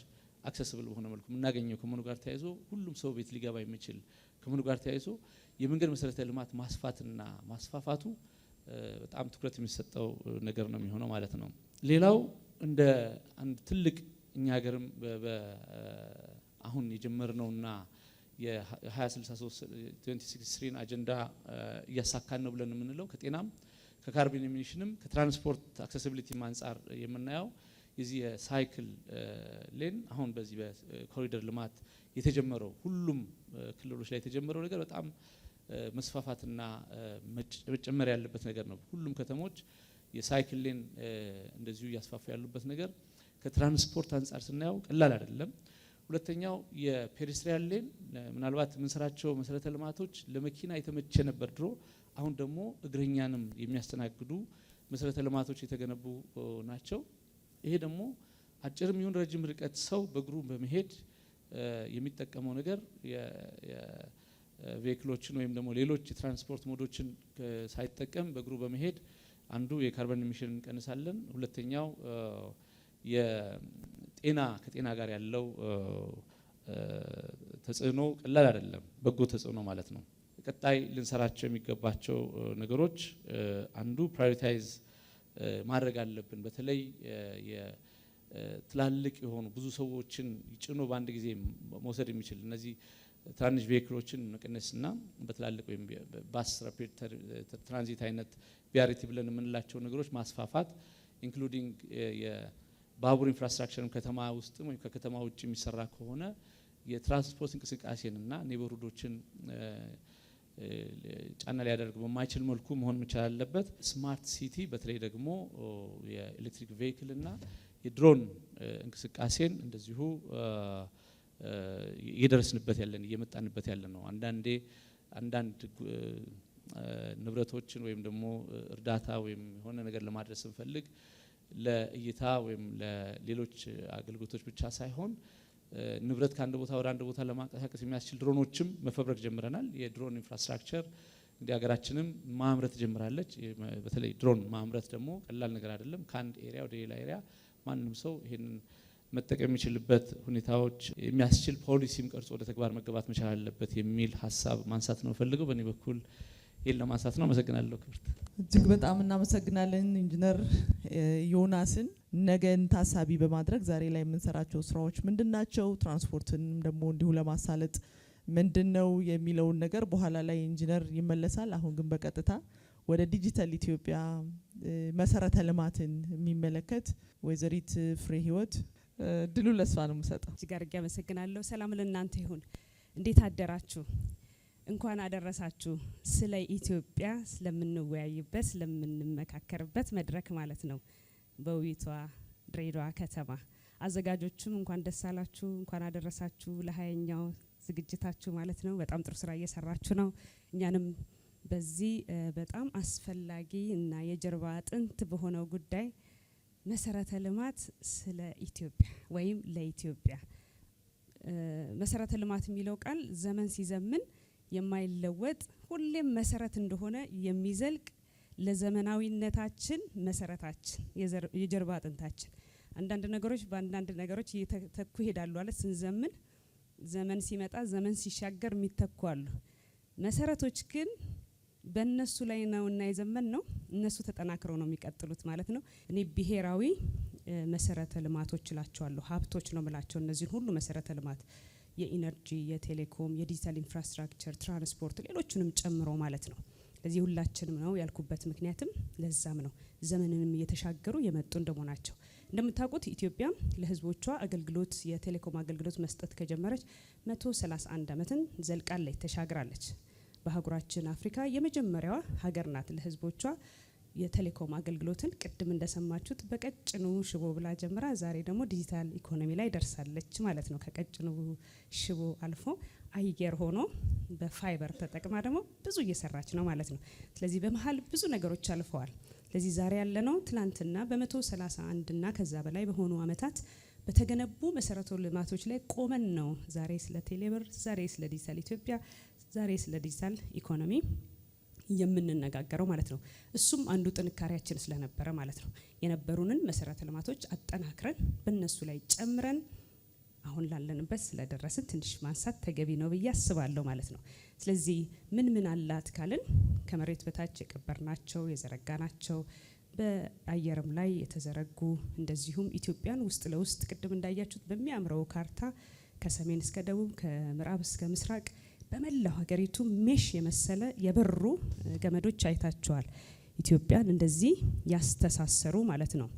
አክሰስብል በሆነ መልኩ የምናገኘው ከመሆኑ ጋር ተያይዞ ሁሉም ሰው ቤት ሊገባ የሚችል ከመሆኑ ጋር ተያይዞ የመንገድ መሰረተ ልማት ማስፋትና ማስፋፋቱ በጣም ትኩረት የሚሰጠው ነገር ነው የሚሆነው ማለት ነው። ሌላው እንደ አንድ ትልቅ እኛ ሀገርም አሁን የጀመርነውና የ2063 አጀንዳ እያሳካን ነው ብለን የምንለው ከጤናም ከካርቦን ኤሚሽንም ከትራንስፖርት አክሰሲቢሊቲ አንጻር የምናየው የዚህ የሳይክል ሌን አሁን በዚህ በኮሪደር ልማት የተጀመረው ሁሉም ክልሎች ላይ የተጀመረው ነገር በጣም መስፋፋትና መጨመር ያለበት ነገር ነው። ሁሉም ከተሞች የሳይክል ሌን እንደዚሁ እያስፋፉ ያሉበት ነገር ከትራንስፖርት አንጻር ስናየው ቀላል አይደለም። ሁለተኛው የፔዴስትሪያን ሌን ምናልባት የምንሰራቸው መሰረተ ልማቶች ለመኪና የተመቸ ነበር ድሮ። አሁን ደግሞ እግረኛንም የሚያስተናግዱ መሰረተ ልማቶች የተገነቡ ናቸው። ይሄ ደግሞ አጭርም ይሁን ረጅም ርቀት ሰው በእግሩ በመሄድ የሚጠቀመው ነገር ቬሂክሎችን ወይም ደግሞ ሌሎች የትራንስፖርት ሞዶችን ሳይጠቀም በእግሩ በመሄድ አንዱ የካርቦን ኤሚሽን እንቀንሳለን። ሁለተኛው ከጤና ጋር ያለው ተጽዕኖ ቀላል አይደለም፣ በጎ ተጽዕኖ ማለት ነው። ቀጣይ ልንሰራቸው የሚገባቸው ነገሮች አንዱ ፕራዮሪታይዝ ማድረግ አለብን። በተለይ ትላልቅ የሆኑ ብዙ ሰዎችን ጭኖ በአንድ ጊዜ መውሰድ የሚችል እነዚህ ትናንሽ ቬሂክሎችን መቀነስና በትላልቅ ወይም ባስ ራፒድ ትራንዚት አይነት ቢአርቲ ብለን የምንላቸው ነገሮች ማስፋፋት ኢንክሉዲንግ የባቡር ኢንፍራስትራክቸርም ከተማ ውስጥም ወይም ከከተማ ውጭ የሚሰራ ከሆነ የትራንስፖርት እንቅስቃሴንና ኔበርሁዶችን ጫና ሊያደርግ በማይችል መልኩ መሆን መቻል አለበት። ስማርት ሲቲ በተለይ ደግሞ የኤሌክትሪክ ቬሂክልና የድሮን እንቅስቃሴን እንደዚሁ እየደረስንበት ያለን እየመጣንበት ያለ ነው። አንዳንድ ንብረቶችን ወይም ደግሞ እርዳታ ወይም የሆነ ነገር ለማድረስ ስንፈልግ ለእይታ ወይም ለሌሎች አገልግሎቶች ብቻ ሳይሆን ንብረት ከአንድ ቦታ ወደ አንድ ቦታ ለማንቀሳቀስ የሚያስችል ድሮኖችም መፈብረክ ጀምረናል። የድሮን ኢንፍራስትራክቸር እንግዲህ ሀገራችንም ማምረት ጀምራለች። በተለይ ድሮን ማምረት ደግሞ ቀላል ነገር አይደለም። ከአንድ ኤሪያ ወደ ሌላ ኤሪያ ማንም ሰው ይሄንን መጠቀም የሚችልበት ሁኔታዎች የሚያስችል ፖሊሲም ቀርጾ ወደ ተግባር መገባት መቻል አለበት የሚል ሀሳብ ማንሳት ነው ፈልገው። በእኔ በኩል ይሄን ለማንሳት ነው። አመሰግናለሁ ክብርት። እጅግ በጣም እናመሰግናለን ኢንጂነር ዮናስን። ነገን ታሳቢ በማድረግ ዛሬ ላይ የምንሰራቸው ስራዎች ምንድናቸው፣ ትራንስፖርትንም ደግሞ እንዲሁ ለማሳለጥ ምንድነው የሚለውን ነገር በኋላ ላይ ኢንጂነር ይመለሳል። አሁን ግን በቀጥታ ወደ ዲጂታል ኢትዮጵያ መሰረተ ልማትን የሚመለከት ወይዘሪት ፍሬ ህይወት ድሉ ለሷ ነው የምሰጠው። እጅግ አድርጌ አመሰግናለሁ። ሰላም ለእናንተ ይሁን። እንዴት አደራችሁ? እንኳን አደረሳችሁ። ስለ ኢትዮጵያ ስለምንወያይበት ስለምንመካከርበት መድረክ ማለት ነው በውይይቷ ድሬዳዋ ከተማ። አዘጋጆቹም እንኳን ደስ አላችሁ፣ እንኳን አደረሳችሁ ለ20ኛው ዝግጅታችሁ ማለት ነው። በጣም ጥሩ ስራ እየሰራችሁ ነው። እኛንም በዚህ በጣም አስፈላጊ እና የጀርባ አጥንት በሆነው ጉዳይ መሰረተ ልማት ስለ ኢትዮጵያ ወይም ለኢትዮጵያ መሰረተ ልማት የሚለው ቃል ዘመን ሲዘምን የማይለወጥ ሁሌም መሰረት እንደሆነ የሚዘልቅ ለዘመናዊነታችን መሰረታችን የጀርባ አጥንታችን። አንዳንድ ነገሮች በአንዳንድ ነገሮች እየተተኩ ይሄዳሉ አለ ስንዘምን። ዘመን ሲመጣ ዘመን ሲሻገር የሚተኩ አሉ። መሰረቶች ግን በእነሱ ላይ ነው እና የዘመን ነው እነሱ ተጠናክረው ነው የሚቀጥሉት ማለት ነው። እኔ ብሔራዊ መሰረተ ልማቶች እላቸዋለሁ፣ ሀብቶች ነው ምላቸው። እነዚህን ሁሉ መሰረተ ልማት የኢነርጂ፣ የቴሌኮም፣ የዲጂታል ኢንፍራስትራክቸር፣ ትራንስፖርት ሌሎቹንም ጨምሮ ማለት ነው። ለዚህ ሁላችንም ነው ያልኩበት ምክንያትም ለዛም ነው። ዘመንንም እየተሻገሩ የመጡ እንደመሆናቸው እንደምታውቁት ኢትዮጵያ ለህዝቦቿ አገልግሎት የቴሌኮም አገልግሎት መስጠት ከጀመረች 131 ዓመትን ዘልቃለች፣ ተሻግራለች። በአህጉራችን አፍሪካ የመጀመሪያዋ ሀገር ናት ለህዝቦቿ የቴሌኮም አገልግሎትን ቅድም እንደሰማችሁት በቀጭኑ ሽቦ ብላ ጀምራ ዛሬ ደግሞ ዲጂታል ኢኮኖሚ ላይ ደርሳለች ማለት ነው። ከቀጭኑ ሽቦ አልፎ አየር ሆኖ በፋይበር ተጠቅማ ደግሞ ብዙ እየሰራች ነው ማለት ነው። ስለዚህ በመሀል ብዙ ነገሮች አልፈዋል። ስለዚህ ዛሬ ያለነው ትላንትና በ131 እና ከዛ በላይ በሆኑ አመታት በተገነቡ መሰረተ ልማቶች ላይ ቆመን ነው ዛሬ ስለ ቴሌብር፣ ዛሬ ስለ ዲጂታል ኢትዮጵያ፣ ዛሬ ስለ ዲጂታል ኢኮኖሚ የምንነጋገረው ማለት ነው። እሱም አንዱ ጥንካሬያችን ስለነበረ ማለት ነው። የነበሩንን መሰረተ ልማቶች አጠናክረን በእነሱ ላይ ጨምረን አሁን ላለንበት ስለደረስን ትንሽ ማንሳት ተገቢ ነው ብዬ አስባለሁ ማለት ነው። ስለዚህ ምን አላት ካልን ከመሬት በታች የቀበርናቸው የዘረጋናቸው በአየርም ላይ የተዘረጉ እንደዚሁም ኢትዮጵያን ውስጥ ለውስጥ ቅድም እንዳያችሁት በሚያምረው ካርታ ከሰሜን እስከ ደቡብ ከምዕራብ እስከ ምስራቅ በመላው ሀገሪቱ ሜሽ የመሰለ የበሩ ገመዶች አይታቸዋል። ኢትዮጵያን እንደዚህ ያስተሳሰሩ ማለት ነው።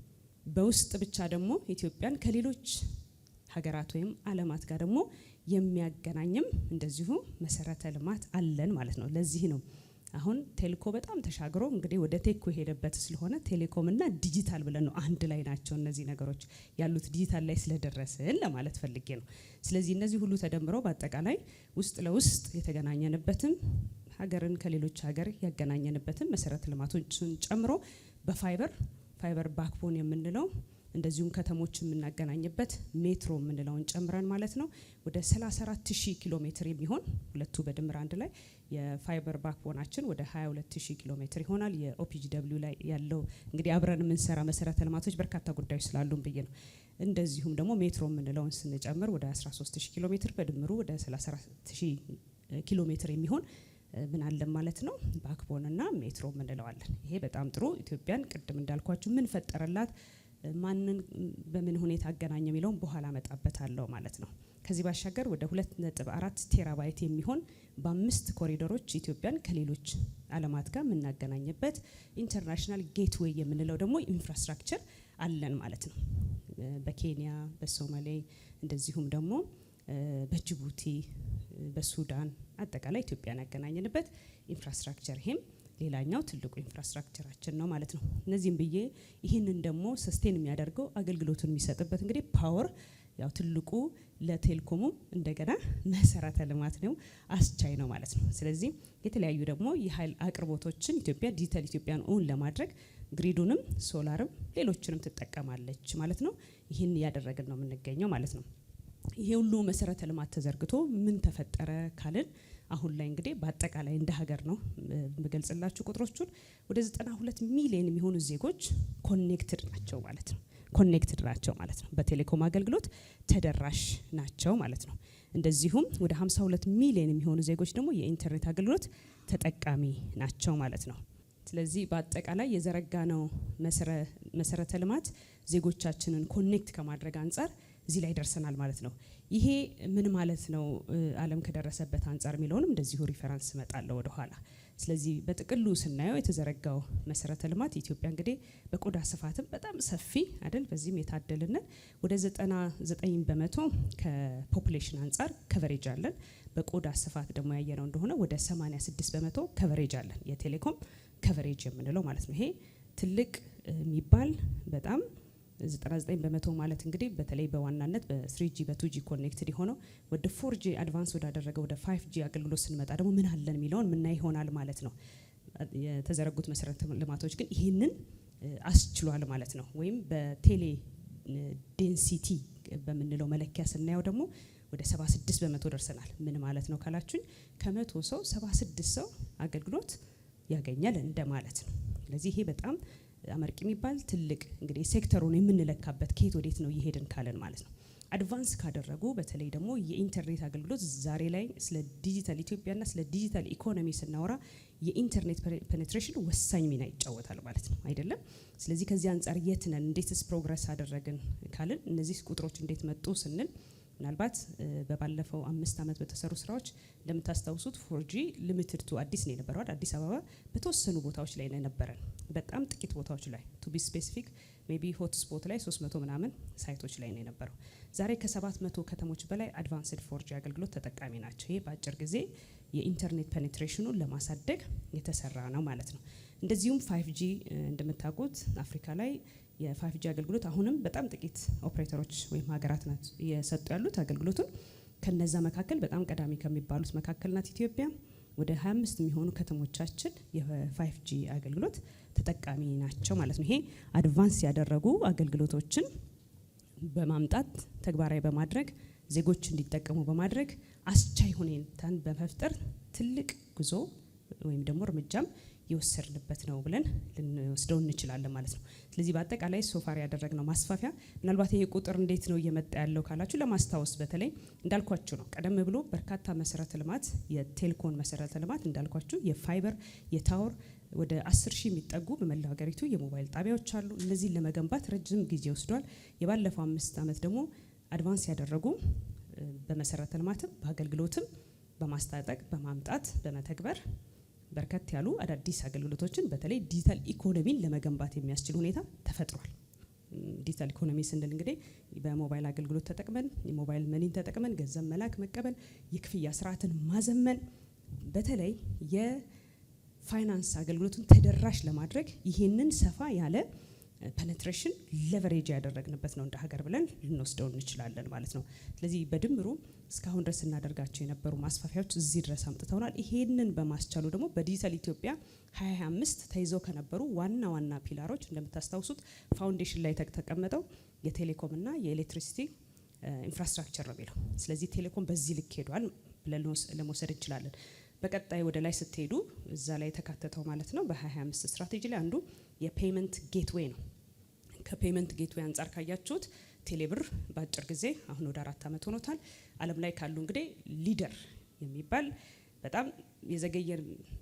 በውስጥ ብቻ ደግሞ ኢትዮጵያን ከሌሎች ሀገራት ወይም ዓለማት ጋር ደግሞ የሚያገናኝም እንደዚሁ መሰረተ ልማት አለን ማለት ነው። ለዚህ ነው አሁን ቴሌኮ በጣም ተሻግሮ እንግዲህ ወደ ቴኮ የሄደበት ስለሆነ ቴሌኮም እና ዲጂታል ብለን ነው አንድ ላይ ናቸው እነዚህ ነገሮች ያሉት ዲጂታል ላይ ስለደረስን ለማለት ፈልጌ ነው። ስለዚህ እነዚህ ሁሉ ተደምረው በአጠቃላይ ውስጥ ለውስጥ የተገናኘንበትን ሀገርን ከሌሎች ሀገር ያገናኘንበትን መሰረተ ልማቶችን ጨምሮ በፋይበር ባክቦን የምንለው እንደዚሁም ከተሞች የምናገናኝበት ሜትሮ የምንለውን ጨምረን ማለት ነው ወደ 34000 ኪሎ ሜትር የሚሆን ሁለቱ በድምር አንድ ላይ የፋይበር ባክቦናችን ወደ 22000 ኪሎ ሜትር ይሆናል። የኦፒጂደብሊው ላይ ያለው እንግዲህ አብረን የምንሰራ መሰረተ ልማቶች በርካታ ጉዳዮች ስላሉን ብዬ ነው። እንደዚሁም ደግሞ ሜትሮ የምንለውን ስንጨምር ወደ 13000 ኪሎ ሜትር በድምሩ ወደ 34000 ኪሎ ሜትር የሚሆን ምን አለን ማለት ነው ባክቦን እና ሜትሮ የምንለዋለን። ይሄ በጣም ጥሩ ኢትዮጵያን ቅድም እንዳልኳችሁ ምን ፈጠረላት ማንን በምን ሁኔታ አገናኘ የሚለውን በኋላ መጣበታለሁ ማለት ነው። ከዚህ ባሻገር ወደ 2.4 ቴራባይት የሚሆን በ5 ኮሪዶሮች ኢትዮጵያን ከሌሎች ዓለማት ጋር የምናገናኝበት ኢንተርናሽናል ጌትዌይ የምንለው ደግሞ ኢንፍራስትራክቸር አለን ማለት ነው። በኬንያ፣ በሶማሌ እንደዚሁም ደግሞ በጅቡቲ፣ በሱዳን አጠቃላይ ኢትዮጵያን ያገናኘንበት ኢንፍራስትራክቸር ይሄም ሌላኛው ትልቁ ኢንፍራስትራክቸራችን ነው ማለት ነው። እነዚህም ብዬ ይህንን ደግሞ ሰስቴን የሚያደርገው አገልግሎቱን የሚሰጥበት እንግዲህ ፓወር ያው ትልቁ ለቴሌኮሙ እንደገና መሰረተ ልማት ነው አስቻይ ነው ማለት ነው። ስለዚህ የተለያዩ ደግሞ የኃይል አቅርቦቶችን ኢትዮጵያ ዲጂታል ኢትዮጵያን ኦን ለማድረግ ግሪዱንም ሶላርም ሌሎችንም ትጠቀማለች ማለት ነው። ይህን እያደረግን ነው የምንገኘው ማለት ነው። ይሄ ሁሉ መሰረተ ልማት ተዘርግቶ ምን ተፈጠረ ካልን አሁን ላይ እንግዲህ በአጠቃላይ እንደ ሀገር ነው በገልጽላችሁ ቁጥሮቹን ወደ 92 ሚሊዮን የሚሆኑ ዜጎች ኮኔክትድ ናቸው ማለት ነው። ኮኔክትድ ናቸው ማለት ነው። በቴሌኮም አገልግሎት ተደራሽ ናቸው ማለት ነው። እንደዚሁም ወደ 52 ሚሊዮን የሚሆኑ ዜጎች ደግሞ የኢንተርኔት አገልግሎት ተጠቃሚ ናቸው ማለት ነው። ስለዚህ በአጠቃላይ የዘረጋነው መሰረተ ልማት ዜጎቻችንን ኮኔክት ከማድረግ አንጻር እዚህ ላይ ደርሰናል ማለት ነው። ይሄ ምን ማለት ነው ዓለም ከደረሰበት አንጻር የሚለውንም እንደዚሁ ሪፈረንስ እመጣለሁ ወደ ኋላ። ስለዚህ በጥቅሉ ስናየው የተዘረጋው መሰረተ ልማት ኢትዮጵያ እንግዲህ በቆዳ ስፋትም በጣም ሰፊ አይደል፣ በዚህም የታደልንን ወደ 99% ከፖፑሌሽን አንጻር ከቨሬጅ አለን። በቆዳ ስፋት ደግሞ ያየነው እንደሆነ ወደ 86% ከቨሬጅ አለን፣ የቴሌኮም ከቨሬጅ የምንለው ማለት ነው። ይሄ ትልቅ የሚባል በጣም 99% ማለት እንግዲህ በተለይ በዋናነት በ3G በ2G ኮኔክትድ የሆነው ወደ 4G አድቫንስ ወዳደረገ ወደ 5G አገልግሎት ስንመጣ ደግሞ ምን አለን የሚለውን ምናይ ይሆናል ማለት ነው። የተዘረጉት መሰረተ ልማቶች ግን ይህንን አስችሏል ማለት ነው። ወይም በቴሌ ዴንሲቲ በምንለው መለኪያ ስናየው ደግሞ ወደ 76% ደርሰናል። ምን ማለት ነው ካላችሁኝ ከ100 ሰው 76 ሰው አገልግሎት ያገኛል እንደማለት ነው። ስለዚህ ይሄ በጣም አመርቂ የሚባል ትልቅ እንግዲህ ሴክተሩን የምንለካበት ከየት ወዴት ነው እየሄድን ካለን ማለት ነው። አድቫንስ ካደረጉ በተለይ ደግሞ የኢንተርኔት አገልግሎት ዛሬ ላይ ስለ ዲጂታል ኢትዮጵያና ስለ ዲጂታል ኢኮኖሚ ስናወራ የኢንተርኔት ፔኔትሬሽን ወሳኝ ሚና ይጫወታል ማለት ነው አይደለም። ስለዚህ ከዚህ አንጻር የት ነን፣ እንዴትስ ፕሮግረስ አደረግን ካልን እነዚህ ቁጥሮች እንዴት መጡ ስንል ምናልባት በባለፈው 5 ዓመት በተሰሩ ስራዎች እንደምታስታውሱት 4G ሊሚትድ ቱ አዲስ ነው የነበረው። አዲስ አበባ በተወሰኑ ቦታዎች ላይ ነው የነበረን፣ በጣም ጥቂት ቦታዎች ላይ ቱ ቢ ስፔሲፊክ ሜቢ ሆት ስፖት ላይ 300 ምናምን ሳይቶች ላይ ነው የነበረው። ዛሬ ከ700 ከተሞች በላይ አድቫንስድ 4G አገልግሎት ተጠቃሚ ናቸው። ይሄ በአጭር ጊዜ የኢንተርኔት ፔኔትሬሽኑን ለማሳደግ የተሰራ ነው ማለት ነው። እንደዚሁም 5G እንደምታውቁት አፍሪካ ላይ የ5G አገልግሎት አሁንም በጣም ጥቂት ኦፕሬተሮች ወይም ሀገራት ናት እየሰጡ ያሉት አገልግሎቱን። ከነዛ መካከል በጣም ቀዳሚ ከሚባሉት መካከል ናት ኢትዮጵያ። ወደ 25 የሚሆኑ ከተሞቻችን የ5G አገልግሎት ተጠቃሚ ናቸው ማለት ነው። ይሄ አድቫንስ ያደረጉ አገልግሎቶችን በማምጣት ተግባራዊ በማድረግ ዜጎች እንዲጠቀሙ በማድረግ አስቻይ ሁኔታን በመፍጠር ትልቅ ጉዞ ወይም ደግሞ እርምጃም የወሰድንበት ነው ብለን ልንወስደው እንችላለን ማለት ነው። ስለዚህ በአጠቃላይ ሶፋር ያደረግነው ማስፋፊያ ምናልባት ይሄ ቁጥር እንዴት ነው እየመጣ ያለው ካላችሁ ለማስታወስ በተለይ እንዳልኳችሁ ነው። ቀደም ብሎ በርካታ መሰረተ ልማት የቴሌኮም መሰረተ ልማት እንዳልኳችሁ የፋይበር የታወር ወደ 10,000 የሚጠጉ በመላው ሀገሪቱ የሞባይል ጣቢያዎች አሉ። እነዚህን ለመገንባት ረጅም ጊዜ ወስዷል። የባለፈው 5 ዓመት ደግሞ አድቫንስ ያደረጉ በመሰረተ ልማትም በአገልግሎትም በማስታጠቅ በማምጣት በመተግበር በርከት ያሉ አዳዲስ አገልግሎቶችን በተለይ ዲጂታል ኢኮኖሚን ለመገንባት የሚያስችል ሁኔታ ተፈጥሯል። ዲጂታል ኢኮኖሚ ስንል እንግዲህ በሞባይል አገልግሎት ተጠቅመን የሞባይል መኒን ተጠቅመን ገንዘብ መላክ መቀበል፣ የክፍያ ስርዓትን ማዘመን፣ በተለይ የፋይናንስ አገልግሎቱን ተደራሽ ለማድረግ ይህንን ሰፋ ያለ ፔኔትሬሽን ሌቨሬጅ ያደረግንበት ነው እንደ ሀገር ብለን ልንወስደው እንችላለን ማለት ነው። ስለዚህ በድምሩ እስካሁን ድረስ እናደርጋቸው የነበሩ ማስፋፊያዎች እዚህ ድረስ አምጥተውናል። ይሄንን በማስቻሉ ደግሞ በዲጂታል ኢትዮጵያ 2025 ተይዘው ከነበሩ ዋና ዋና ፒላሮች እንደምታስታውሱት ፋውንዴሽን ላይ ተቀመጠው የቴሌኮም እና የኤሌክትሪሲቲ ኢንፍራስትራክቸር ነው የሚለው። ስለዚህ ቴሌኮም በዚህ ልክ ሄዷል ብለን ለመውሰድ እንችላለን። በቀጣይ ወደ ላይ ስትሄዱ እዛ ላይ የተካተተው ማለት ነው በ2025 ስትራቴጂ ላይ አንዱ የፔመንት ጌትዌይ ነው። ከፔመንት ጌትዌይ አንጻር ካያችሁት ቴሌብር በአጭር ጊዜ አሁን ወደ 4 ዓመት ሆኖታል። ዓለም ላይ ካሉ እንግዲህ ሊደር የሚባል በጣም የዘገየ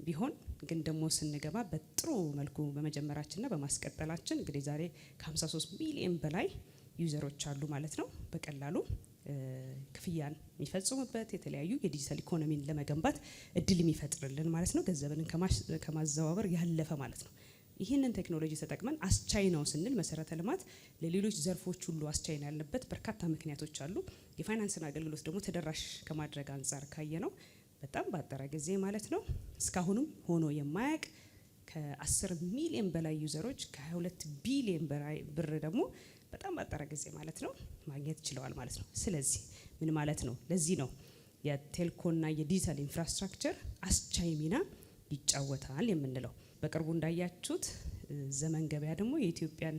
ቢሆን ግን ደግሞ ስንገባ በጥሩ መልኩ በመጀመራችንና በማስቀጠላችን እንግዲህ ዛሬ ከ53 ሚሊዮን በላይ ዩዘሮች አሉ ማለት ነው። በቀላሉ ክፍያን የሚፈጽሙበት የተለያዩ የዲጂታል ኢኮኖሚን ለመገንባት እድል የሚፈጥርልን ማለት ነው። ገንዘብን ከማዘዋወር ያለፈ ማለት ነው። ይህንን ቴክኖሎጂ ተጠቅመን አስቻይ ነው ስንል መሰረተ ልማት ለሌሎች ዘርፎች ሁሉ አስቻይ ነው ያለበት በርካታ ምክንያቶች አሉ። የፋይናንስን አገልግሎት ደግሞ ተደራሽ ከማድረግ አንጻር ካየ ነው በጣም ባጠረ ጊዜ ማለት ነው እስካሁንም ሆኖ የማያውቅ ከ10 ሚሊዮን በላይ ዩዘሮች ከ22 ቢሊዮን በላይ ብር ደግሞ በጣም ባጠረ ጊዜ ማለት ነው ማግኘት ችለዋል ማለት ነው። ስለዚህ ምን ማለት ነው? ለዚህ ነው የቴሌኮምና የዲጂታል ኢንፍራስትራክቸር አስቻይ ሚና ይጫወታል የምንለው። በቅርቡ እንዳያችሁት ዘመን ገበያ ደግሞ የኢትዮጵያን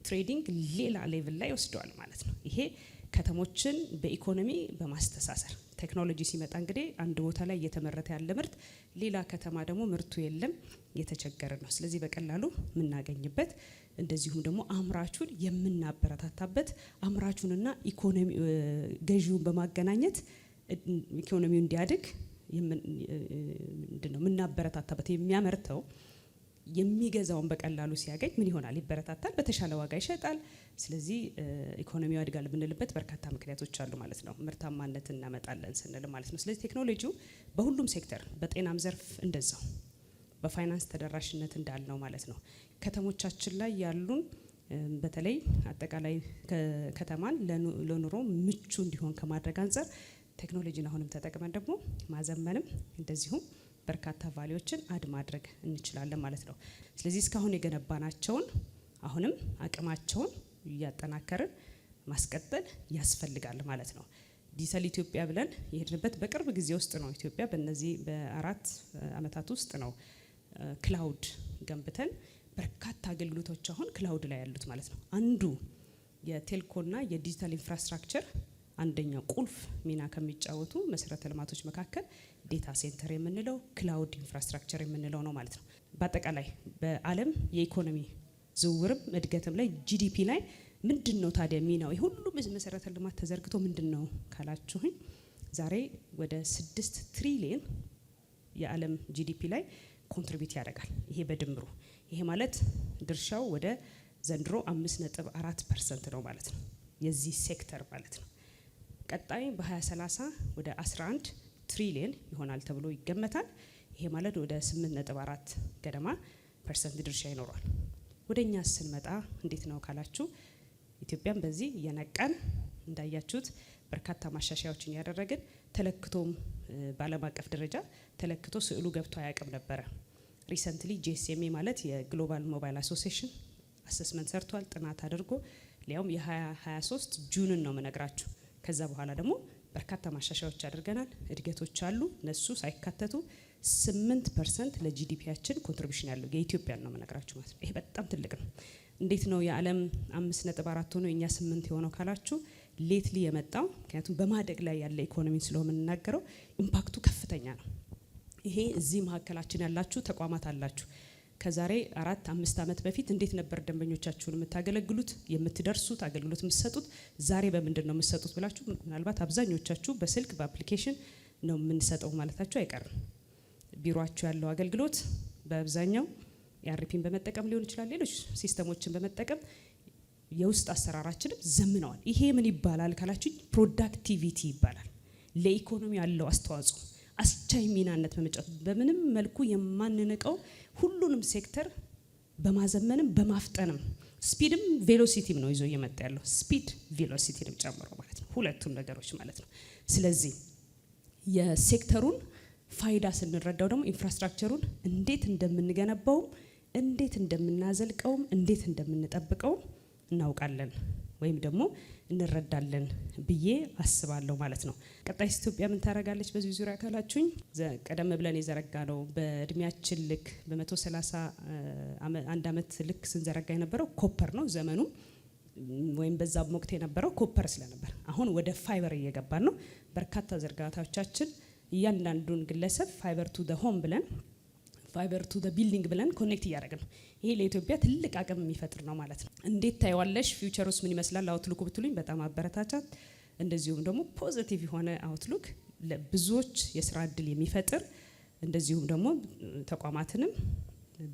ትሬዲንግ ሌላ ሌቭል ላይ ወስደዋል ማለት ነው። ይሄ ከተሞችን በኢኮኖሚ በማስተሳሰር ቴክኖሎጂ ሲመጣ እንግዲህ አንድ ቦታ ላይ እየተመረተ ያለ ምርት ሌላ ከተማ ደግሞ ምርቱ የለም እየተቸገረ ነው። ስለዚህ በቀላሉ የምናገኝበት እንደዚሁም ደግሞ አምራቹን የምናበረታታበት አምራቹንና ኢኮኖሚ ገዢውን በማገናኘት ኢኮኖሚው እንዲያድግ ምንድነው የምናበረታታበት የሚያመርተው የሚገዛውን በቀላሉ ሲያገኝ ምን ይሆናል? ይበረታታል፣ በተሻለ ዋጋ ይሸጣል። ስለዚህ ኢኮኖሚው ያድጋል ብንልበት በርካታ ምክንያቶች አሉ ማለት ነው። ምርታማነት እናመጣለን ስንል ማለት ነው። ስለዚህ ቴክኖሎጂው በሁሉም ሴክተር በጤናም ዘርፍ እንደዛው በፋይናንስ ተደራሽነት እንዳልነው ማለት ነው። ከተሞቻችን ላይ ያሉን በተለይ አጠቃላይ ከተማን ለኑሮ ምቹ እንዲሆን ከማድረግ አንጻር ቴክኖሎጂን አሁንም ተጠቅመን ደግሞ ማዘመንም እንደዚሁም በርካታ ቫልዩዎችን አድ ማድረግ እንችላለን ማለት ነው። ስለዚህ እስካሁን የገነባናቸውን አሁንም አቅማቸውን እያጠናከርን ማስቀጠል ያስፈልጋል ማለት ነው። ዲጂታል ኢትዮጵያ ብለን የሄድንበት በቅርብ ጊዜ ውስጥ ነው። ኢትዮጵያ በእነዚህ በ4 ዓመታት ውስጥ ነው ክላውድ ገንብተን በርካታ አገልግሎቶች አሁን ክላውድ ላይ ያሉት ማለት ነው። አንዱ የቴሌኮምና የዲጂታል ኢንፍራስትራክቸር አንደኛው ቁልፍ ሚና ከሚጫወቱ መሰረተ ልማቶች መካከል ዴታ ሴንተር የምንለው ክላውድ ኢንፍራስትራክቸር የምንለው ነው ማለት ነው። በአጠቃላይ በዓለም የኢኮኖሚ ዝውውርም እድገትም ላይ ጂዲፒ ላይ ምንድነው ታዲያ ሚናው? የሁሉም መሰረተ ልማት ተዘርግቶ ምንድነው ካላችሁኝ ዛሬ ወደ 6 ትሪሊየን የዓለም ጂዲፒ ላይ ኮንትሪቢዩት ያደርጋል። ይሄ በድምሩ ይሄ ማለት ድርሻው ወደ ዘንድሮ 5.4% ነው ማለት ነው የዚህ ሴክተር ማለት ነው። ቀጣይ በ2030 ወደ 11 ትሪሊየን ይሆናል ተብሎ ይገመታል። ይሄ ማለት ወደ 8.4 ገደማ ፐርሰንት ድርሻ ይኖራል። ወደኛ ስንመጣ እንዴት ነው ካላችሁ ኢትዮጵያን በዚህ የነቃን እንዳያችሁት በርካታ ማሻሻያዎችን ያደረግን ተለክቶም በዓለም አቀፍ ደረጃ ተለክቶ ስዕሉ ገብቶ አያውቅም ነበረ። ሪሰንትሊ GSMA ማለት የግሎባል ሞባይል አሶሲዬሽን አሰስመንት ሰርቷል፣ ጥናት አድርጎ ሊያውም የ2023 ጁንን ነው መነግራችሁ። ከዛ በኋላ ደግሞ በርካታ ማሻሻያዎች አድርገናል። እድገቶች አሉ። እነሱ ሳይካተቱ 8% ለጂዲፒያችን ኮንትሪቢዩሽን ያለው የኢትዮጵያን ነው መነግራችሁ ማለት ነው። ይሄ በጣም ትልቅ ነው። እንዴት ነው የዓለም 5.4 ሆኖ የኛ 8 የሆነው ካላችሁ ሌትሊ የመጣው ምክንያቱም በማደግ ላይ ያለ ኢኮኖሚ ስለሆነ የምንናገረው ኢምፓክቱ ከፍተኛ ነው። ይሄ እዚህ መሀከላችን ያላችሁ ተቋማት አላችሁ። ከዛሬ 4-5 ዓመት በፊት እንዴት ነበር ደንበኞቻችሁን የምታገለግሉት የምትደርሱት አገልግሎት የምትሰጡት ዛሬ በምንድን ነው የምትሰጡት ብላችሁ ምናልባት አብዛኞቻችሁ በስልክ በአፕሊኬሽን ነው የምንሰጠው ማለታችሁ አይቀርም። ቢሮአችሁ ያለው አገልግሎት በአብዛኛው የአርፒን በመጠቀም ሊሆን ይችላል፣ ሌሎች ሲስተሞችን በመጠቀም የውስጥ አሰራራችንም ዘምነዋል። ይሄ ምን ይባላል ካላችሁ ፕሮዳክቲቪቲ ይባላል። ለኢኮኖሚ ያለው አስተዋጽኦ አስቻይ ሚናነት በመጫወት በምንም መልኩ የማንንቀው ሁሉንም ሴክተር በማዘመንም በማፍጠንም ስፒድም ቬሎሲቲም ነው ይዞ እየመጣ ያለው ስፒድ ቬሎሲቲንም ጨምሮ ማለት ነው፣ ሁለቱም ነገሮች ማለት ነው። ስለዚህ የሴክተሩን ፋይዳ ስንረዳው ደግሞ ኢንፍራስትራክቸሩን እንዴት እንደምንገነባውም እንዴት እንደምናዘልቀውም እንዴት እንደምንጠብቀውም እናውቃለን ወይም ደግሞ እንረዳለን ብዬ አስባለሁ ማለት ነው። ቀጣይ ኢትዮጵያ ምን ታደርጋለች በዚህ ዙሪያ ካላችሁኝ ቀደም ብለን የዘረጋ ነው በእድሜያችን ልክ በ131 ዓመት ልክ ስንዘረጋ የነበረው ኮፐር ነው ዘመኑ ወይም በዛ ወቅት የነበረው ኮፐር ስለነበር አሁን ወደ ፋይበር እየገባን ነው። በርካታ ዝርጋታዎቻችን እያንዳንዱን ግለሰብ ፋይበር ቱ ዘ ሆም ብለን ፋይበር ቱ ዘ ቢልዲንግ ብለን ኮኔክት እያደረግን ነው። ይሄ ለኢትዮጵያ ትልቅ አቅም የሚፈጥር ነው ማለት ነው። እንዴት ታይዋለሽ? ፊውቸሩስ ምን ይመስላል? አውትሉክ ብትሉኝ በጣም አበረታቻት። እንደዚሁም ደግሞ ፖዚቲቭ የሆነ አውትሉክ ለብዙዎች የስራ እድል የሚፈጥር እንደዚሁም ደግሞ ተቋማትንም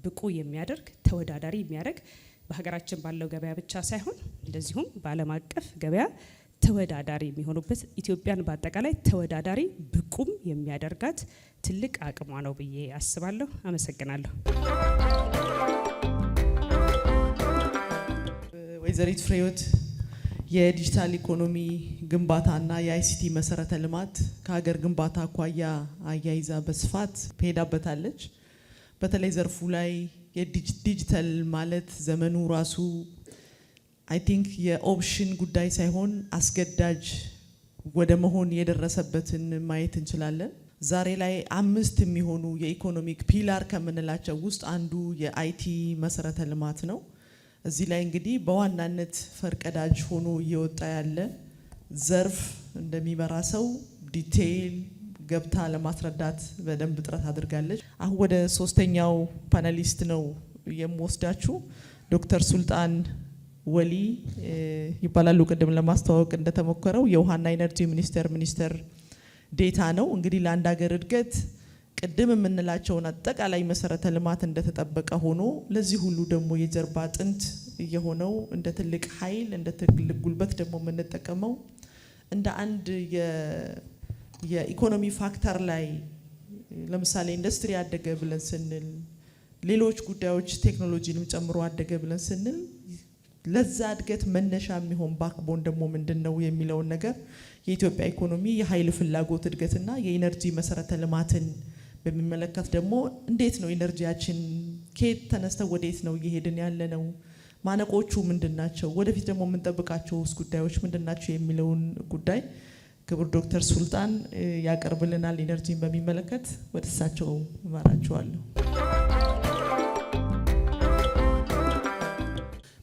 ብቁ የሚያደርግ ተወዳዳሪ የሚያደርግ በሀገራችን ባለው ገበያ ብቻ ሳይሆን እንደዚሁም በዓለም አቀፍ ገበያ ተወዳዳሪ የሚሆኑበት ኢትዮጵያን በአጠቃላይ ተወዳዳሪ ብቁም የሚያደርጋት ትልቅ አቅሟ ነው ብዬ አስባለሁ። አመሰግናለሁ። ወይዘሪት ፍሬህይወት የዲጂታል ኢኮኖሚ ግንባታና የአይሲቲ መሰረተ ልማት ከሀገር ግንባታ አኳያ አያይዛ በስፋት ሄዳበታለች። በተለይ ዘርፉ ላይ የዲጂታል ማለት ዘመኑ ራሱ አይ ቲንክ የኦፕሽን ጉዳይ ሳይሆን አስገዳጅ ወደ መሆን የደረሰበትን ማየት እንችላለን። ዛሬ ላይ 5 የሚሆኑ የኢኮኖሚክ ፒላር ከምንላቸው ውስጥ አንዱ የአይቲ መሰረተ ልማት ነው። እዚህ ላይ እንግዲህ በዋናነት ፈርቀዳጅ ሆኖ እየወጣ ያለ ዘርፍ እንደሚመራ ሰው ዲቴይል ገብታ ለማስረዳት በደንብ ጥረት አድርጋለች። አሁን ወደ 3ኛው ፓነሊስት ነው የምወስዳችሁ። ዶክተር ሱልጣን ወሊ ይባላሉ። ቅድም ለማስተዋወቅ እንደተሞከረው የውሃና ኢነርጂ ሚኒስቴር ዴታ ነው። እንግዲህ ለአንድ ሀገር እድገት ቅድም የምንላቸውን አጠቃላይ መሰረተ ልማት እንደተጠበቀ ሆኖ ለዚህ ሁሉ ደግሞ የጀርባ አጥንት የሆነው እንደ ትልቅ ኃይል እንደ ትልቅ ጉልበት ደግሞ የምንጠቀመው እንደ አንድ የኢኮኖሚ ፋክተር ላይ ለምሳሌ ኢንዱስትሪ አደገ ብለን ስንል ሌሎች ጉዳዮች ቴክኖሎጂንም ጨምሮ አደገ ብለን ስንል ለዛ እድገት መነሻ የሚሆን ባክቦን ደግሞ ምንድነው የሚለውን ነገር የኢትዮጵያ ኢኮኖሚ የኃይል ፍላጎት እድገትና የኢነርጂ መሰረተ ልማትን በሚመለከት ደግሞ እንዴት ነው ኢነርጂያችን ከየት ተነስተው ወዴት ነው እየሄድን ያለነው፣ ማነቆቹ ምንድናቸው፣ ወደፊት ደግሞ የምንጠብቃቸው ጉዳዮች ምንድናቸው የሚለውን ጉዳይ ክቡር ዶክተር ሱልጣን ያቀርብልናል። ኢነርጂን በሚመለከት ወደ እሳቸው እመራቸዋለሁ።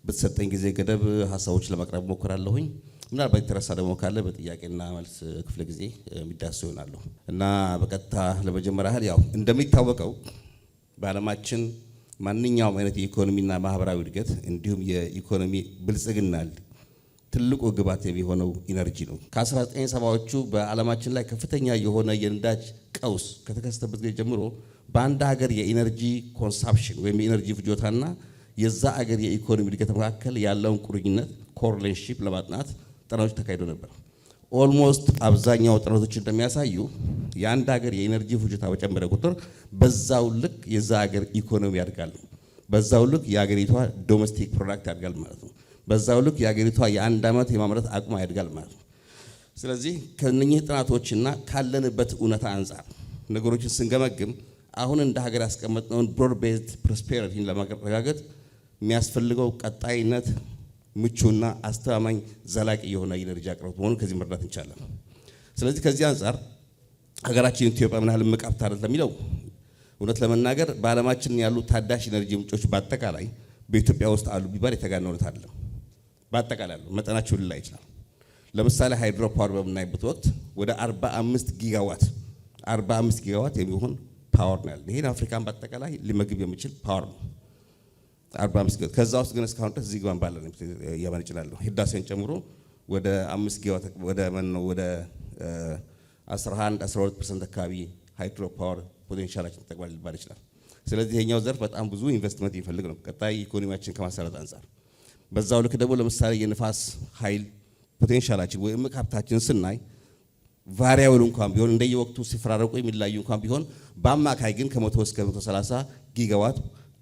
በተሰጠኝ ጊዜ ገደብ ሀሳቦች ለማቅረብ ሞክራለሁኝ። ምናልባት የተረሳ ደግሞ ካለ በጥያቄና መልስ ክፍለ ጊዜ የሚዳሱ ይሆናሉ እና በቀጥታ ለመጀመሪያ ያህል ያው እንደሚታወቀው በዓለማችን ማንኛውም አይነት የኢኮኖሚና ማህበራዊ እድገት እንዲሁም የኢኮኖሚ ብልጽግና ትልቁ ግባት የሚሆነው ኢነርጂ ነው። ከ1970ዎቹ በዓለማችን ላይ ከፍተኛ የሆነ የነዳጅ ቀውስ ከተከሰተበት ጊዜ ጀምሮ በአንድ ሀገር የኢነርጂ ኮንሳምፕሽን ወይም የኢነርጂ ፍጆታና የዛ ሀገር የኢኮኖሚ እድገት መካከል ያለውን ቁርኝነት ኮሪሌሽንሺፕ ለማጥናት ጥናቶች ተካሂዶ ነበር። ኦልሞስት አብዛኛው ጥናቶች እንደሚያሳዩ የአንድ ሀገር የኢነርጂ ፍጆታ በጨመረ ቁጥር በዛው ልክ የዛ ሀገር ኢኮኖሚ ያድጋል፣ በዛው ልክ የሀገሪቷ ዶሜስቲክ ፕሮዳክት ያድጋል ማለት ነው። በዛው ልክ የሀገሪቷ የአንድ ዓመት የማምረት አቅሟ ያድጋል ማለት ነው። ስለዚህ ከነኚህ ጥናቶችና ካለንበት እውነታ አንጻር ነገሮችን ስንገመግም አሁን እንደ ሀገር ያስቀመጥነውን ብሮድ ቤዝድ ፕሮስፔሪቲን ለማረጋገጥ የሚያስፈልገው ቀጣይነት ምቹና አስተማማኝ ዘላቂ የሆነ ኢነርጂ አቅርቦት መሆኑን ከዚህ መረዳት እንችላለን። ስለዚህ ከዚህ አንጻር ሀገራችን ኢትዮጵያ ምን ያህል እምቅ ሀብት አላት ለሚለው እውነት ለመናገር በዓለማችን ያሉ ታዳሽ ኢነርጂ ምንጮች በአጠቃላይ በኢትዮጵያ ውስጥ አሉ ቢባል የተጋነነ እውነት አይደለም። በአጠቃላይ አሉ፣ መጠናቸው ሊለያይ ይችላል። ለምሳሌ ሃይድሮ ፓወር በምናይበት ወቅት ወደ 45 ጊጋዋት የሚሆን ፓወር ነው ያለው። ይሄን አፍሪካን በአጠቃላይ ሊመግብ የሚችል ፓወር ነው 45 ጊጋዋት። ከዛ ውስጥ ግን እስካሁን ድረስ ዚግባን ባለ እያመነጭ ይችላል። ህዳሴን ጨምሮ ወደ 5 ጊጋዋት ወደ 11-12% አካባቢ ሃይድሮ ፓወር ፖቴንሻላችን ተጠቅሟል ሊባል ይችላል። ስለዚህ ይሄኛው ዘርፍ በጣም ብዙ ኢንቨስትመንት የሚፈልግ ነው ቀጣይ ኢኮኖሚያችን ከማሰራት አንጻር። በዛው ልክ ደግሞ ለምሳሌ የንፋስ ኃይል ፖቴንሻላችን ወይ እምቅ ሀብታችን ስናይ ቫሪያብል እንኳን ቢሆን እንደየወቅቱ ሲፈራረቁ የሚለያዩ እንኳን ቢሆን በአማካይ ግን ከ100 እስከ 130 ጊጋዋት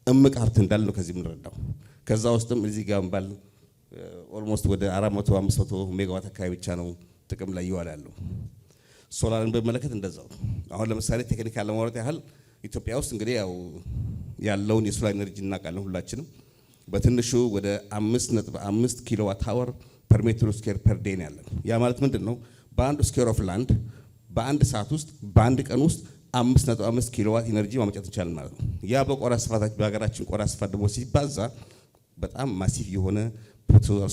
እምቅ ሀብት እንዳለ ነው ከዚህ የምንረዳው። ከዛ ውስጥም እዚህ ጋር ባል ኦልሞስት ወደ 400-500 ሜጋዋት አካባቢ ብቻ ነው ጥቅም ላይ ይዋል ያለው። ሶላርን በመለከት እንደዛው። አሁን ለምሳሌ ቴክኒካል ለማውራት ያህል ኢትዮጵያ ውስጥ እንግዲህ ያው ያለውን የሶላር ኢነርጂ እናውቃለን ሁላችንም። በትንሹ ወደ 5.5 ኪሎዋት አወር ፐር ሜትር ስኩዌር ፐር ዴይ ነው ያለን። ያ ማለት ምንድን ነው? በአንድ ስኩዌር ኦፍ ላንድ በአንድ ሰዓት ውስጥ በአንድ ቀን ውስጥ 5.5 ኪሎዋት ኢነርጂ ማመንጨት እንችላለን ማለት ነው። ያ በቆዳ ስፋታችን በሀገራችን ቆዳ ስፋት ደግሞ ሲባዛ በጣም ማሲቭ የሆነ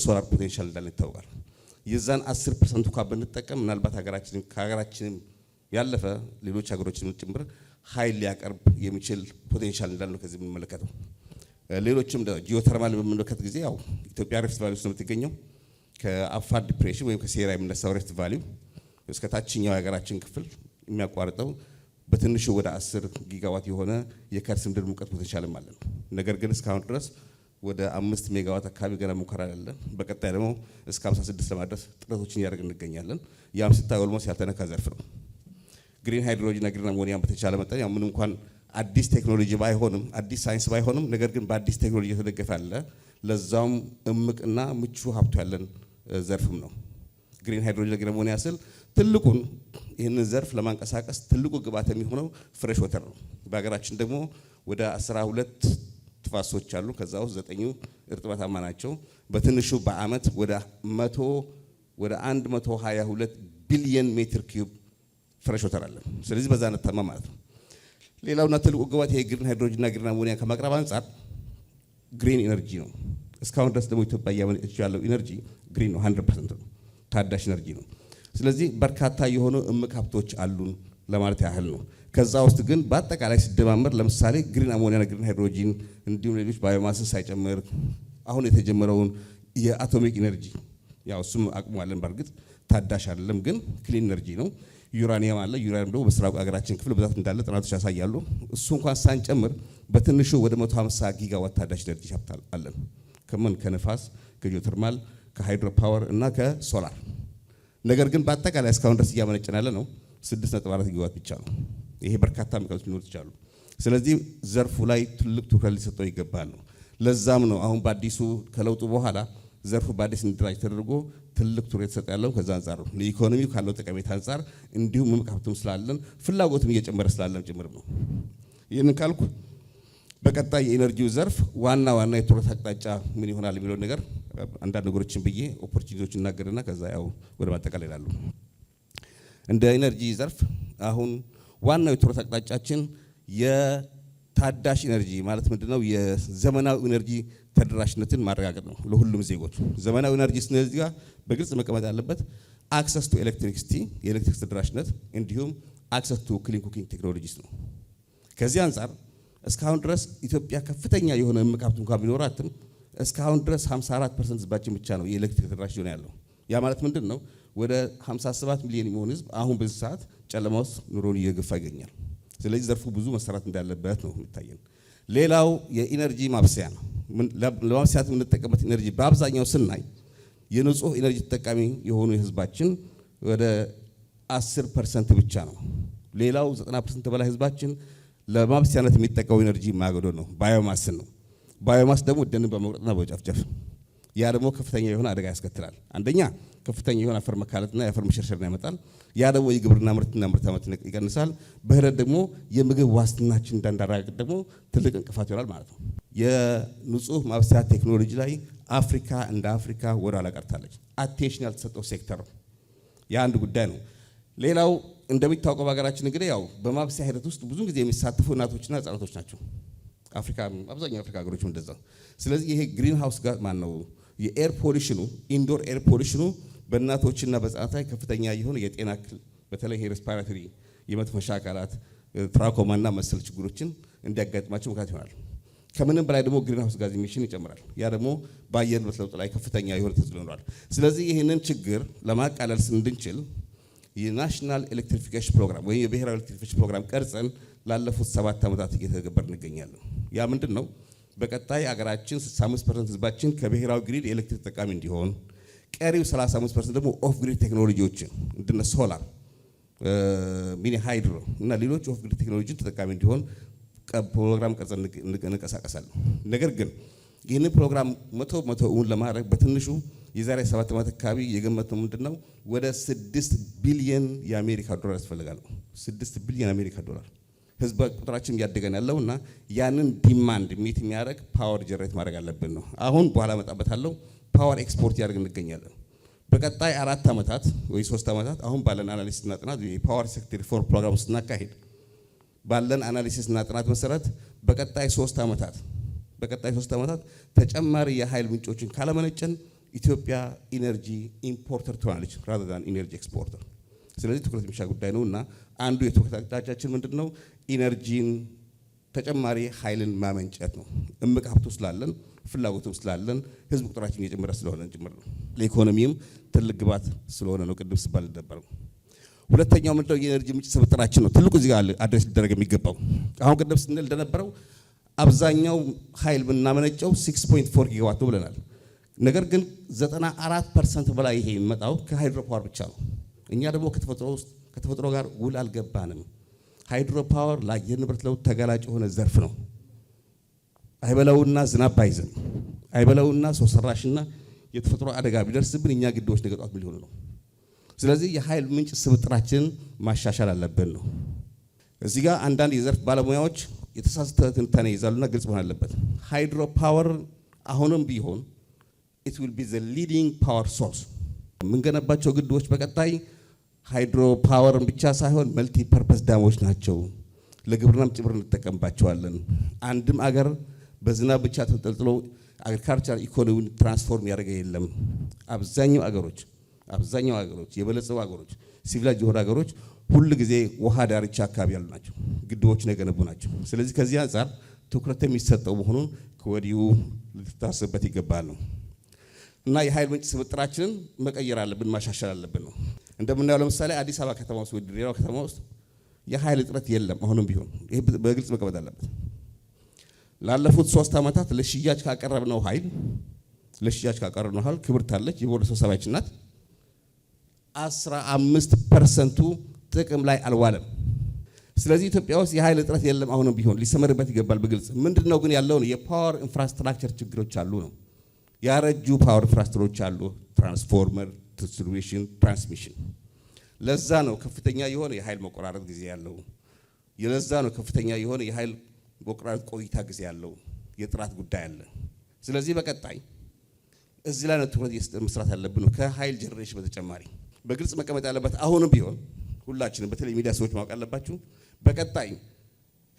ሶላር ፖቴንሻል እንዳለ ይታወቃል። የዛን 10% እንኳን ብንጠቀም ምናልባት ከሀገራችንም ያለፈ ሌሎች ሀገሮችን ጭምር ኃይል ሊያቀርብ የሚችል ፖቴንሻል እንዳለ ነው ከዚህ የምንመለከተው። ሌሎችም ጂኦተርማል በምንመለከት ጊዜ ያው ኢትዮጵያ ሪፍት ቫሊ ውስጥ ነው የምትገኘው። ከአፋር ዲፕሬሽን ወይም ከሴራ የሚነሳው ሪፍት ቫሊው እስከ ታችኛው የሀገራችን ክፍል የሚያቋርጠው በትንሹ ወደ 10 ጊጋዋት የሆነ የከርሰ ምድር ሙቀት ፖቴንሻልም አለን። ነገር ግን እስካሁን ድረስ ወደ 5 ሜጋዋት አካባቢ ገና ሙከራ ያለን፣ በቀጣይ ደግሞ እስከ 56 ለማድረስ ጥረቶችን እያደረግን እንገኛለን። ያም ስታይ ኦልሞስት ያልተነካ ዘርፍ ነው። ግሪን ሃይድሮጅንና ግሪን አሞኒያን በተቻለ መጠን ያው ምን እንኳን አዲስ ቴክኖሎጂ ባይሆንም አዲስ ሳይንስ ባይሆንም ነገር ግን በአዲስ ቴክኖሎጂ የተደገፈ ያለ ለዛውም እምቅና ምቹ ሀብቱ ያለን ዘርፍም ነው። ግሪን ሃይድሮጅን ግሪን አሞኒያ ስል ትልቁን ይህንን ዘርፍ ለማንቀሳቀስ ትልቁ ግብዓት የሚሆነው ፍሬሽ ወተር ነው። በሀገራችን ደግሞ ወደ 12 ተፋሰሶች አሉ። ከዛ ውስጥ 9ኙ እርጥበታማ ናቸው። በትንሹ በአመት ወደ 122 ቢሊየን ሜትር ኪዩብ ፍሬሽ ወተር አለን። ስለዚህ በዛ ነተማ ማለት ነው። ሌላውና ትልቁ ግብዓት ይሄ ግሪን ሃይድሮጅንና ግሪን አሞኒያ ከማቅረብ አንጻር ግሪን ኢነርጂ ነው። እስካሁን ድረስ ደግሞ ኢትዮጵያ እያመነጨች ያለው ኢነርጂ ግሪን ነው፣ 100% ነው፣ ታዳሽ ኢነርጂ ነው። ስለዚህ በርካታ የሆኑ እምቅ ሀብቶች አሉን ለማለት ያህል ነው። ከዛ ውስጥ ግን በአጠቃላይ ሲደማመር ለምሳሌ ግሪን አሞኒያና ግሪን ሃይድሮጂን እንዲሁም ሌሎች ባዮማስን ሳይጨምር አሁን የተጀመረውን የአቶሚክ ኢነርጂ ያው እሱም አቅሟለን። በእርግጥ ታዳሽ አይደለም ግን ክሊን ኢነርጂ ነው። ዩራኒየም አለ። ዩራኒየም ደግሞ በምስራቁ ሀገራችን ክፍል ብዛት እንዳለ ጥናቶች ያሳያሉ። እሱ እንኳን ሳንጨምር በትንሹ ወደ 150 ጊጋዋት ታዳሽ ኢነርጂ ሀብት አለን። ከምን ከነፋስ፣ ከጂኦተርማል፣ ከሃይድሮ ፓወር እና ከሶላር። ነገር ግን በአጠቃላይ እስካሁን ድረስ እያመነጨን ያለ ነው 6.4 ጊጋዋት ብቻ ነው። ይሄ በርካታ ምክንያቶች ሊኖሩ ይችላሉ። ስለዚህ ዘርፉ ላይ ትልቅ ትኩረት ሊሰጠው ይገባል ነው። ለዛም ነው አሁን በአዲሱ ከለውጡ በኋላ ዘርፉ በአዲስ እንዲደራጅ ተደርጎ ትልቅ ትኩረት የተሰጠ ያለው ከዛ አንጻር ነው። ለኢኮኖሚው ካለው ጠቀሜታ አንጻር እንዲሁም እምቅ ሀብቱም ስላለን ፍላጎትም እየጨመረ ስላለን ጭምር ነው። ይህንን ካልኩ በቀጣይ የኢነርጂው ዘርፍ ዋና የትኩረት አቅጣጫ ምን ይሆናል የሚለውን ነገር አንዳንድ ነገሮችን ብዬ ኦፖርቹኒቲዎች እናገርና ከዛ ያው ወደ ማጠቃለል ይላሉ። እንደ ኢነርጂ ዘርፍ አሁን ዋናው የትኩረት አቅጣጫችን የታዳሽ ኢነርጂ ማለት ምንድነው? የዘመናዊ ኢነርጂ ተደራሽነትን ማረጋገጥ ነው ለሁሉም ዜጎች። ዘመናዊ ኢነርጂ ስንል እዚህ ጋር በግልጽ መቀመጥ ያለበት አክሰስ ቱ ኤሌክትሪክሲቲ የኤሌክትሪክ ተደራሽነት እንዲሁም አክሰስ ቱ ክሊን ኩኪንግ ቴክኖሎጂስ ነው። ከዚህ አንጻር እስካሁን ድረስ ኢትዮጵያ ከፍተኛ የሆነ እምቅ ሀብት እንኳን ቢኖራትም እስካሁን ድረስ 54% ህዝባችን ብቻ ነው የኤሌክትሪክ ተደራሽ ሆነ ያለው። ያ ማለት ምንድን ነው? ወደ 57 ሚሊዮን የሚሆን ህዝብ አሁን በዚህ ሰዓት ጨለማ ውስጥ ኑሮን እየገፋ ይገኛል። ስለዚህ ዘርፉ ብዙ መሰራት እንዳለበት ነው የሚታየን። ሌላው የኢነርጂ ማብሰያ ነው። ለማብሰያት የምንጠቀምበት ኢነርጂ በአብዛኛው ስናይ የንጹህ ኢነርጂ ተጠቃሚ የሆኑ የህዝባችን ወደ 10% ብቻ ነው። ሌላው 90% በላይ ህዝባችን ለማብሰያነት የሚጠቀመው ኢነርጂ ማገዶ ነው፣ ባዮማስን ነው። ባዮማስ ደግሞ ደንን በመቁረጥና በመጨፍጨፍ ያ ደግሞ ከፍተኛ የሆነ አደጋ ያስከትላል። አንደኛ ከፍተኛ የሆነ አፈር መካለትና የአፈር መሸርሸርን ያመጣል። ያ ደግሞ የግብርና ምርትና ምርታማነትን ይቀንሳል። በሂደት ደግሞ የምግብ ዋስትናችን እንዳናረጋግጥ ደግሞ ትልቅ እንቅፋት ይሆናል ማለት ነው። የንጹህ ማብሰያ ቴክኖሎጂ ላይ አፍሪካ እንደ አፍሪካ ወደ ኋላ ቀርታለች። አቴንሽን ያልተሰጠው ሴክተር ነው። የአንድ ጉዳይ ነው። ሌላው እንደሚታወቀው በሀገራችን እንግዲህ ያው በማብሰያ ሂደት ውስጥ ብዙ ጊዜ የሚሳተፉ እናቶችና ህጻናቶች ናቸው። አፍሪካ አብዛኛው አፍሪካ ሀገሮች እንደዛ። ስለዚህ ይሄ ግሪን ሃውስ ጋር ማን ነው የኤር ፖሊሽኑ ኢንዶር ኤር ፖሊሽኑ በእናቶችና በህጻናት ላይ ከፍተኛ የሆነ የጤና እክል በተለይ ሬስፓራቶሪ የመተንፈሻ አካላት ትራኮማና መሰል ችግሮችን እንዲያጋጥማቸው ምክንያት ይሆናል። ከምንም በላይ ደግሞ ግሪን ሃውስ ጋዝ ኢሚሽን ይጨምራል። ያ ደግሞ በአየር ንብረት ለውጥ ላይ ከፍተኛ የሆነ ተጽዕኖ ይኖራል። ስለዚህ ይህንን ችግር ለማቃለል እንድንችል የናሽናል ኤሌክትሪፊኬሽን ፕሮግራም ወይም የብሔራዊ ኤሌክትሪፊኬሽን ፕሮግራም ቀርጸን ላለፉት 7 ዓመታት እየተገበር እንገኛለን። ያ ምንድን ነው? በቀጣይ አገራችን 65% ህዝባችን ከብሔራዊ ግሪድ የኤሌክትሪክ ተጠቃሚ እንዲሆን፣ ቀሪው 35% ደግሞ ኦፍ ግሪድ ቴክኖሎጂዎችን እንደነ ሶላር፣ ሚኒ ሃይድሮ እና ሌሎች ኦፍ ግሪድ ቴክኖሎጂን ተጠቃሚ እንዲሆን ፕሮግራም ቀርጸን እንቀሳቀሳለን። ነገር ግን ይህንን ፕሮግራም መቶ እውን ለማድረግ በትንሹ የዛሬ 7 ዓመት አካባቢ የገመተው ምንድነው ወደ 6 ቢሊዮን የአሜሪካ ዶላር ያስፈልጋል። 6 ቢሊዮን የአሜሪካ ዶላር ህዝብ ቁጥራችን እያደገን ያለውና ያንን ዲማንድ ሚት የሚያደርግ ፓወር ጀነሬት ማድረግ አለብን ነው። አሁን በኋላ መጣበታለሁ ፓወር ኤክስፖርት ያደርግ እንገኛለን። በቀጣይ 4 ዓመታት ወይ 3 ዓመታት አሁን ባለን አናሊሲስ እና ጥናት የፓወር ሴክተር ሪፎርም ፕሮግራም ስናካሄድ ባለን አናሊሲስ እና ጥናት መሰረት በቀጣይ 3 ዓመታት ተጨማሪ የኃይል ምንጮችን ካለመነጨን ኢትዮጵያ ኢነርጂ ኢምፖርተር ትሆናለች rather than ኢነርጂ ኤክስፖርተር። ስለዚህ ትኩረት የሚሻ ጉዳይ ነውና አንዱ የትኩረት አቅጣጫችን ምንድነው? ኢነርጂን ተጨማሪ ኃይልን ማመንጨት ነው። እምቅ ሀብቱ ስላለን ፍላጎቱም ስላለን ህዝብ ቁጥራችን እየጨመረ ስለሆነ ጭምር ነው። ለኢኮኖሚም ትልቅ ግባት ስለሆነ ነው ቅድም ሲባል ነበር። ሁለተኛው ምንድነው? የኢነርጂ ምንጭ ስብጥራችን ነው። ትልቁ እዚህ ጋር አድሬስ ሊደረግ የሚገባው አሁን ቅድም ስንል እንደነበረው አብዛኛው ኃይል ብናመነጨው 6.4 ጊጋዋት ነው ብለናል። ነገር ግን 94% በላይ ይሄ የሚመጣው ከሃይድሮ ፓወር ብቻ ነው። እኛ ደግሞ ከተፈጥሮ ጋር ውል አልገባንም። ሃይድሮ ፓወር ለአየር ንብረት ለውጥ ተጋላጭ የሆነ ዘርፍ ነው። አይበላውና ዝናብ ባይዘን አይበላውና ሰው ሰራሽና የተፈጥሮ አደጋ ቢደርስብን እኛ ግድቦች ነገ ጧት ምን ሊሆኑ ነው? ስለዚህ የኃይል ምንጭ ስብጥራችን ማሻሻል አለብን ነው። እዚህ ጋር አንዳንድ የዘርፍ ባለሙያዎች የተሳሳተ ትንታኔ ይዛሉና ግልጽ መሆን አለበት። ሃይድሮ ፓወር አሁንም ቢሆን it will be the leading power source። የምንገነባቸው ግድቦች በቀጣይ ሃይድሮ ፓወርን ብቻ ሳይሆን መልቲ ፐርፐስ ዳሞች ናቸው። ለግብርናም ጭምር እንጠቀምባቸዋለን። አንድም አገር በዝናብ ብቻ ተንጠልጥሎ አግሪካልቸር ኢኮኖሚውን ትራንስፎርም ያደረገ የለም። አብዛኛው አገሮች የበለጸጉ አገሮች ሲቪላይዝድ የሆኑ አገሮች ሁሉ ጊዜ ውሃ ዳርቻ አካባቢ ያሉ ናቸው፣ ግድቦችን የገነቡ ናቸው። ስለዚህ ከዚህ አንጻር ትኩረት የሚሰጠው መሆኑን ከወዲሁ ልታስብበት ይገባል ነው እና የኃይል ምንጭ ስብጥራችንን መቀየር አለብን፣ ማሻሻል አለብን ነው። እንደምናየው ለምሳሌ አዲስ አበባ ከተማ ውስጥ ወይ ድሬዳዋ ከተማ ውስጥ የኃይል እጥረት የለም። አሁንም ቢሆን ይሄ በግልጽ መቀመጥ አለበት። ላለፉት 3 ዓመታት ለሽያጭ ካቀረብነው ኃይል ክብርት አለች የቦርድ ሰብሳቢያችን ናት 15% ጥቅም ላይ አልዋለም። ስለዚህ ኢትዮጵያ ውስጥ የኃይል እጥረት የለም። አሁንም ቢሆን ሊሰመርበት ይገባል በግልጽ። ምንድነው ግን ያለውን የፓወር ኢንፍራስትራክቸር ችግሮች አሉ ነው። ያረጁ ፓወር ኢንፍራስትራክቸሮች አሉ፣ ትራንስፎርመር፣ ዲስትሪቢዩሽን፣ ትራንስሚሽን። ለዛ ነው ከፍተኛ የሆነ የኃይል መቆራረጥ ጊዜ ያለው። ለዛ ነው ከፍተኛ የሆነ የኃይል መቆራረጥ ቆይታ ጊዜ ያለው። የጥራት ጉዳይ አለ። ስለዚህ በቀጣይ እዚህ ላይ ነው ትኩረት መስራት ያለብን ነው። ከኃይል ጀነሬሽን በተጨማሪ በግልጽ መቀመጥ ያለበት አሁንም ቢሆን ሁላችንም በተለይ ሚዲያ ሰዎች ማወቅ አለባችሁ። በቀጣይ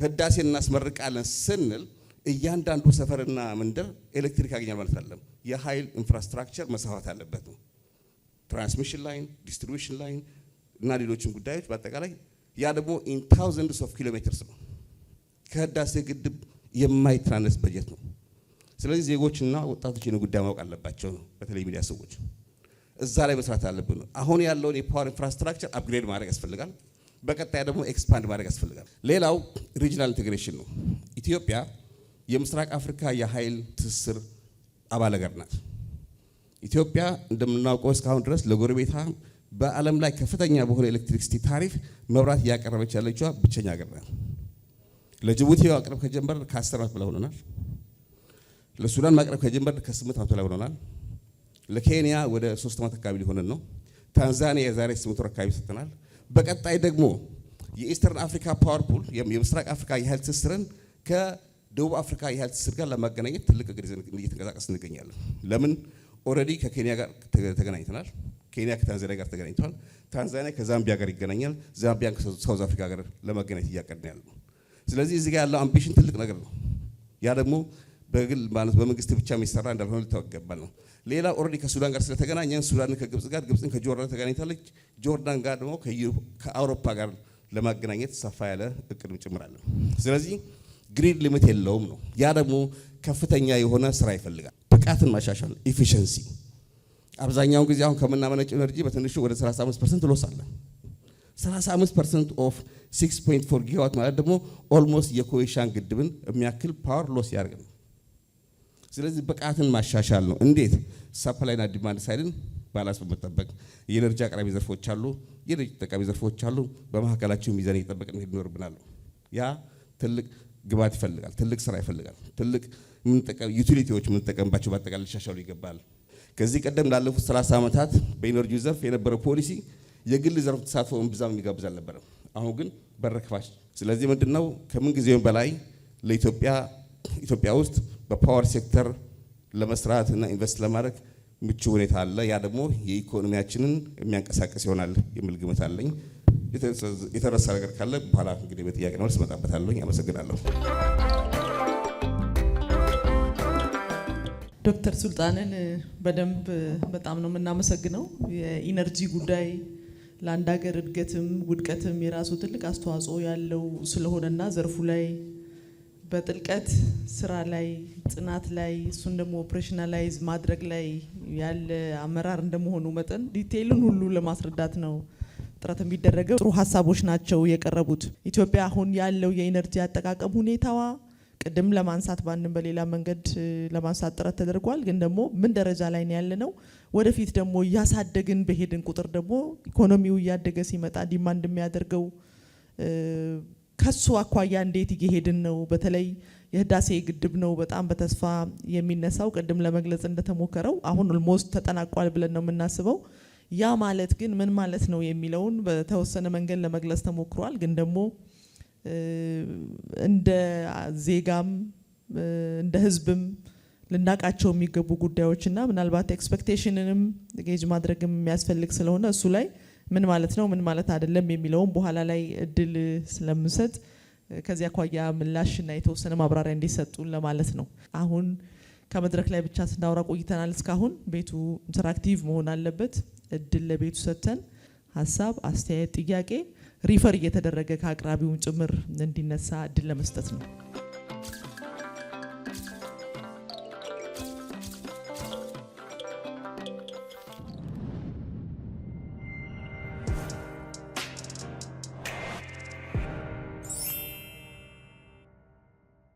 ህዳሴን እናስመርቃለን ስንል እያንዳንዱ ሰፈርና መንደር ኤሌክትሪክ ያገኛል ማለት አይደለም። የኃይል ኢንፍራስትራክቸር መስፋፋት አለበት ነው። ትራንስሚሽን ላይን፣ ዲስትሪቢዩሽን ላይን እና ሌሎችን ጉዳዮች በአጠቃላይ ያ ደግሞ ኢን ታውዘንድስ ኦፍ ኪሎሜትርስ ነው። ከህዳሴ ግድብ የማይትራነስ በጀት ነው። ስለዚህ ዜጎችና ወጣቶች ይህን ጉዳይ ማወቅ አለባቸው ነው። በተለይ ሚዲያ ሰዎች እዛ ላይ መስራት አለብን ነው። አሁን ያለውን የፓወር ኢንፍራስትራክቸር አፕግሬድ ማድረግ ያስፈልጋል። በቀጣይ ደግሞ ኤክስፓንድ ማድረግ ያስፈልጋል። ሌላው ሪጅናል ኢንቴግሬሽን ነው። ኢትዮጵያ የምስራቅ አፍሪካ የኃይል ትስስር አባል ሀገር ናት። ኢትዮጵያ እንደምናውቀው እስካሁን ድረስ ለጎረቤቷ በዓለም ላይ ከፍተኛ በሆነ ኤሌክትሪክሲቲ ታሪፍ መብራት እያቀረበች ያለችዋ ብቸኛ ሀገር ናት። ለጅቡቲ ማቅረብ ከጀመርን ከ10 ዓመት በላይ ሆኖናል። ለሱዳን ማቅረብ ከጀመርን ከ8 ዓመት በላይ ሆኖናል። ለኬንያ ወደ 3 ዓመት አካባቢ ሊሆንን ነው። ታንዛኒያ የዛሬ 8 ወር አካባቢ ሰጥተናል። በቀጣይ ደግሞ የኢስተርን አፍሪካ ፓወር ፑል የምስራቅ አፍሪካ የኃይል ትስስርን ከደቡብ አፍሪካ የኃይል ትስስር ጋር ለማገናኘት ትልቅ እቅድ እየተንቀሳቀስ እንገኛለን። ለምን ኦልሬዲ ከኬንያ ጋር ተገናኝተናል። ኬንያ ከታንዛኒያ ጋር ተገናኝተዋል። ታንዛኒያ ከዛምቢያ ጋር ይገናኛል። ዛምቢያን ከሳውዝ አፍሪካ ጋር ለማገናኘት እያቀድን ያለ ነው። ስለዚህ እዚህ ጋር ያለው አምቢሽን ትልቅ ነገር ነው። ያ ደግሞ በግል ማለት በመንግስት ብቻ የሚሰራ እንዳልሆነ ሊታወቅ ይገባል ነው። ሌላ ኦልሬዲ ከሱዳን ጋር ስለተገናኘን ሱዳን ከግብጽ ጋር፣ ግብጽን ከጆርዳን ተገናኝታለች። ጆርዳን ጋር ደግሞ ከአውሮፓ ጋር ለማገናኘት ሰፋ ያለ እቅድም ጭምራለን። ስለዚህ ግሪድ ሊሚት የለውም ነው። ያ ደግሞ ከፍተኛ የሆነ ስራ ይፈልጋል። ብቃትን ማሻሻል ኢፊሸንሲ። አብዛኛውን ጊዜ አሁን ከምናመነጨው ኤነርጂ በትንሹ ወደ 35% ሎስ አለ። 35% ኦፍ 6.4 ጊጋዋት ማለት ደግሞ ኦልሞስት የኮይሻን ግድብን የሚያክል ፓወር ሎስ ያደርግ ነው። ስለዚህ ብቃትን ማሻሻል ነው። እንዴት? ሰፕላይና ዲማንድ ሳይድን ባላንስ በመጠበቅ የኤነርጂ አቅራቢ ዘርፎች አሉ፣ የኤነርጂ ተጠቃሚ ዘርፎች አሉ። በመካከላቸው ሚዛን እየጠበቅን መሄድ ይኖርብናል። ያ ትልቅ ግብዓት ይፈልጋል፣ ትልቅ ስራ ይፈልጋል። ትልቅ ዩቲሊቲዎች የምንጠቀምባቸው በአጠቃላይ ሊሻሻሉ ይገባል። ከዚህ ቀደም ላለፉት 30 ዓመታት በኤነርጂ ዘርፍ የነበረው ፖሊሲ የግል ዘርፍ ተሳትፎ ብዛም የሚጋብዝ አልነበረም። አሁን ግን በረከፋች። ስለዚህ ምንድነው ከምን ጊዜውም በላይ ለኢትዮጵያ ውስጥ በፓወር ሴክተር ለመስራት እና ኢንቨስት ለማድረግ ምቹ ሁኔታ አለ። ያ ደግሞ የኢኮኖሚያችንን የሚያንቀሳቅስ ይሆናል የሚል ግምት አለኝ። የተረሳ ነገር ካለ በኋላ እንግዲህ በጥያቄ መልስ እመጣበታለሁ። አመሰግናለሁ። ዶክተር ሱልጣንን በደንብ በጣም ነው የምናመሰግነው። የኢነርጂ ጉዳይ ለአንድ ሀገር እድገትም ውድቀትም የራሱ ትልቅ አስተዋጽኦ ያለው ስለሆነና ዘርፉ ላይ በጥልቀት ስራ ላይ ጥናት ላይ እሱን ደግሞ ኦፕሬሽናላይዝ ማድረግ ላይ ያለ አመራር እንደመሆኑ መጠን ዲቴይሉን ሁሉ ለማስረዳት ነው ጥረት የሚደረገው። ጥሩ ሀሳቦች ናቸው የቀረቡት። ኢትዮጵያ አሁን ያለው የኢነርጂ አጠቃቀም ሁኔታዋ ቅድም ለማንሳት ባንም በሌላ መንገድ ለማንሳት ጥረት ተደርጓል። ግን ደግሞ ምን ደረጃ ላይ ነው ያለነው? ወደፊት ደግሞ እያሳደግን በሄድን ቁጥር ደግሞ ኢኮኖሚው እያደገ ሲመጣ ዲማንድ የሚያደርገው ከሱ አኳያ እንዴት እየሄድን ነው? በተለይ የህዳሴ ግድብ ነው በጣም በተስፋ የሚነሳው። ቅድም ለመግለጽ እንደተሞከረው አሁን ኦልሞስት ተጠናቋል ብለን ነው የምናስበው። ያ ማለት ግን ምን ማለት ነው የሚለውን በተወሰነ መንገድ ለመግለጽ ተሞክሯል። ግን ደግሞ እንደ ዜጋም እንደ ህዝብም ልናቃቸው የሚገቡ ጉዳዮችና ምናልባት ኤክስፔክቴሽንንም ጌጅ ማድረግም የሚያስፈልግ ስለሆነ እሱ ላይ ምን ማለት ነው ምን ማለት አይደለም የሚለውን በኋላ ላይ እድል ስለምሰጥ ከዚያ አኳያ ምላሽና የተወሰነ ማብራሪያ እንዲሰጡን ለማለት ነው። አሁን ከመድረክ ላይ ብቻ ስናወራ ቆይተናል። እስካሁን ቤቱ ኢንተራክቲቭ መሆን አለበት። እድል ለቤቱ ሰጥተን ሀሳብ፣ አስተያየት፣ ጥያቄ ሪፈር እየተደረገ ከአቅራቢውን ጭምር እንዲነሳ እድል ለመስጠት ነው።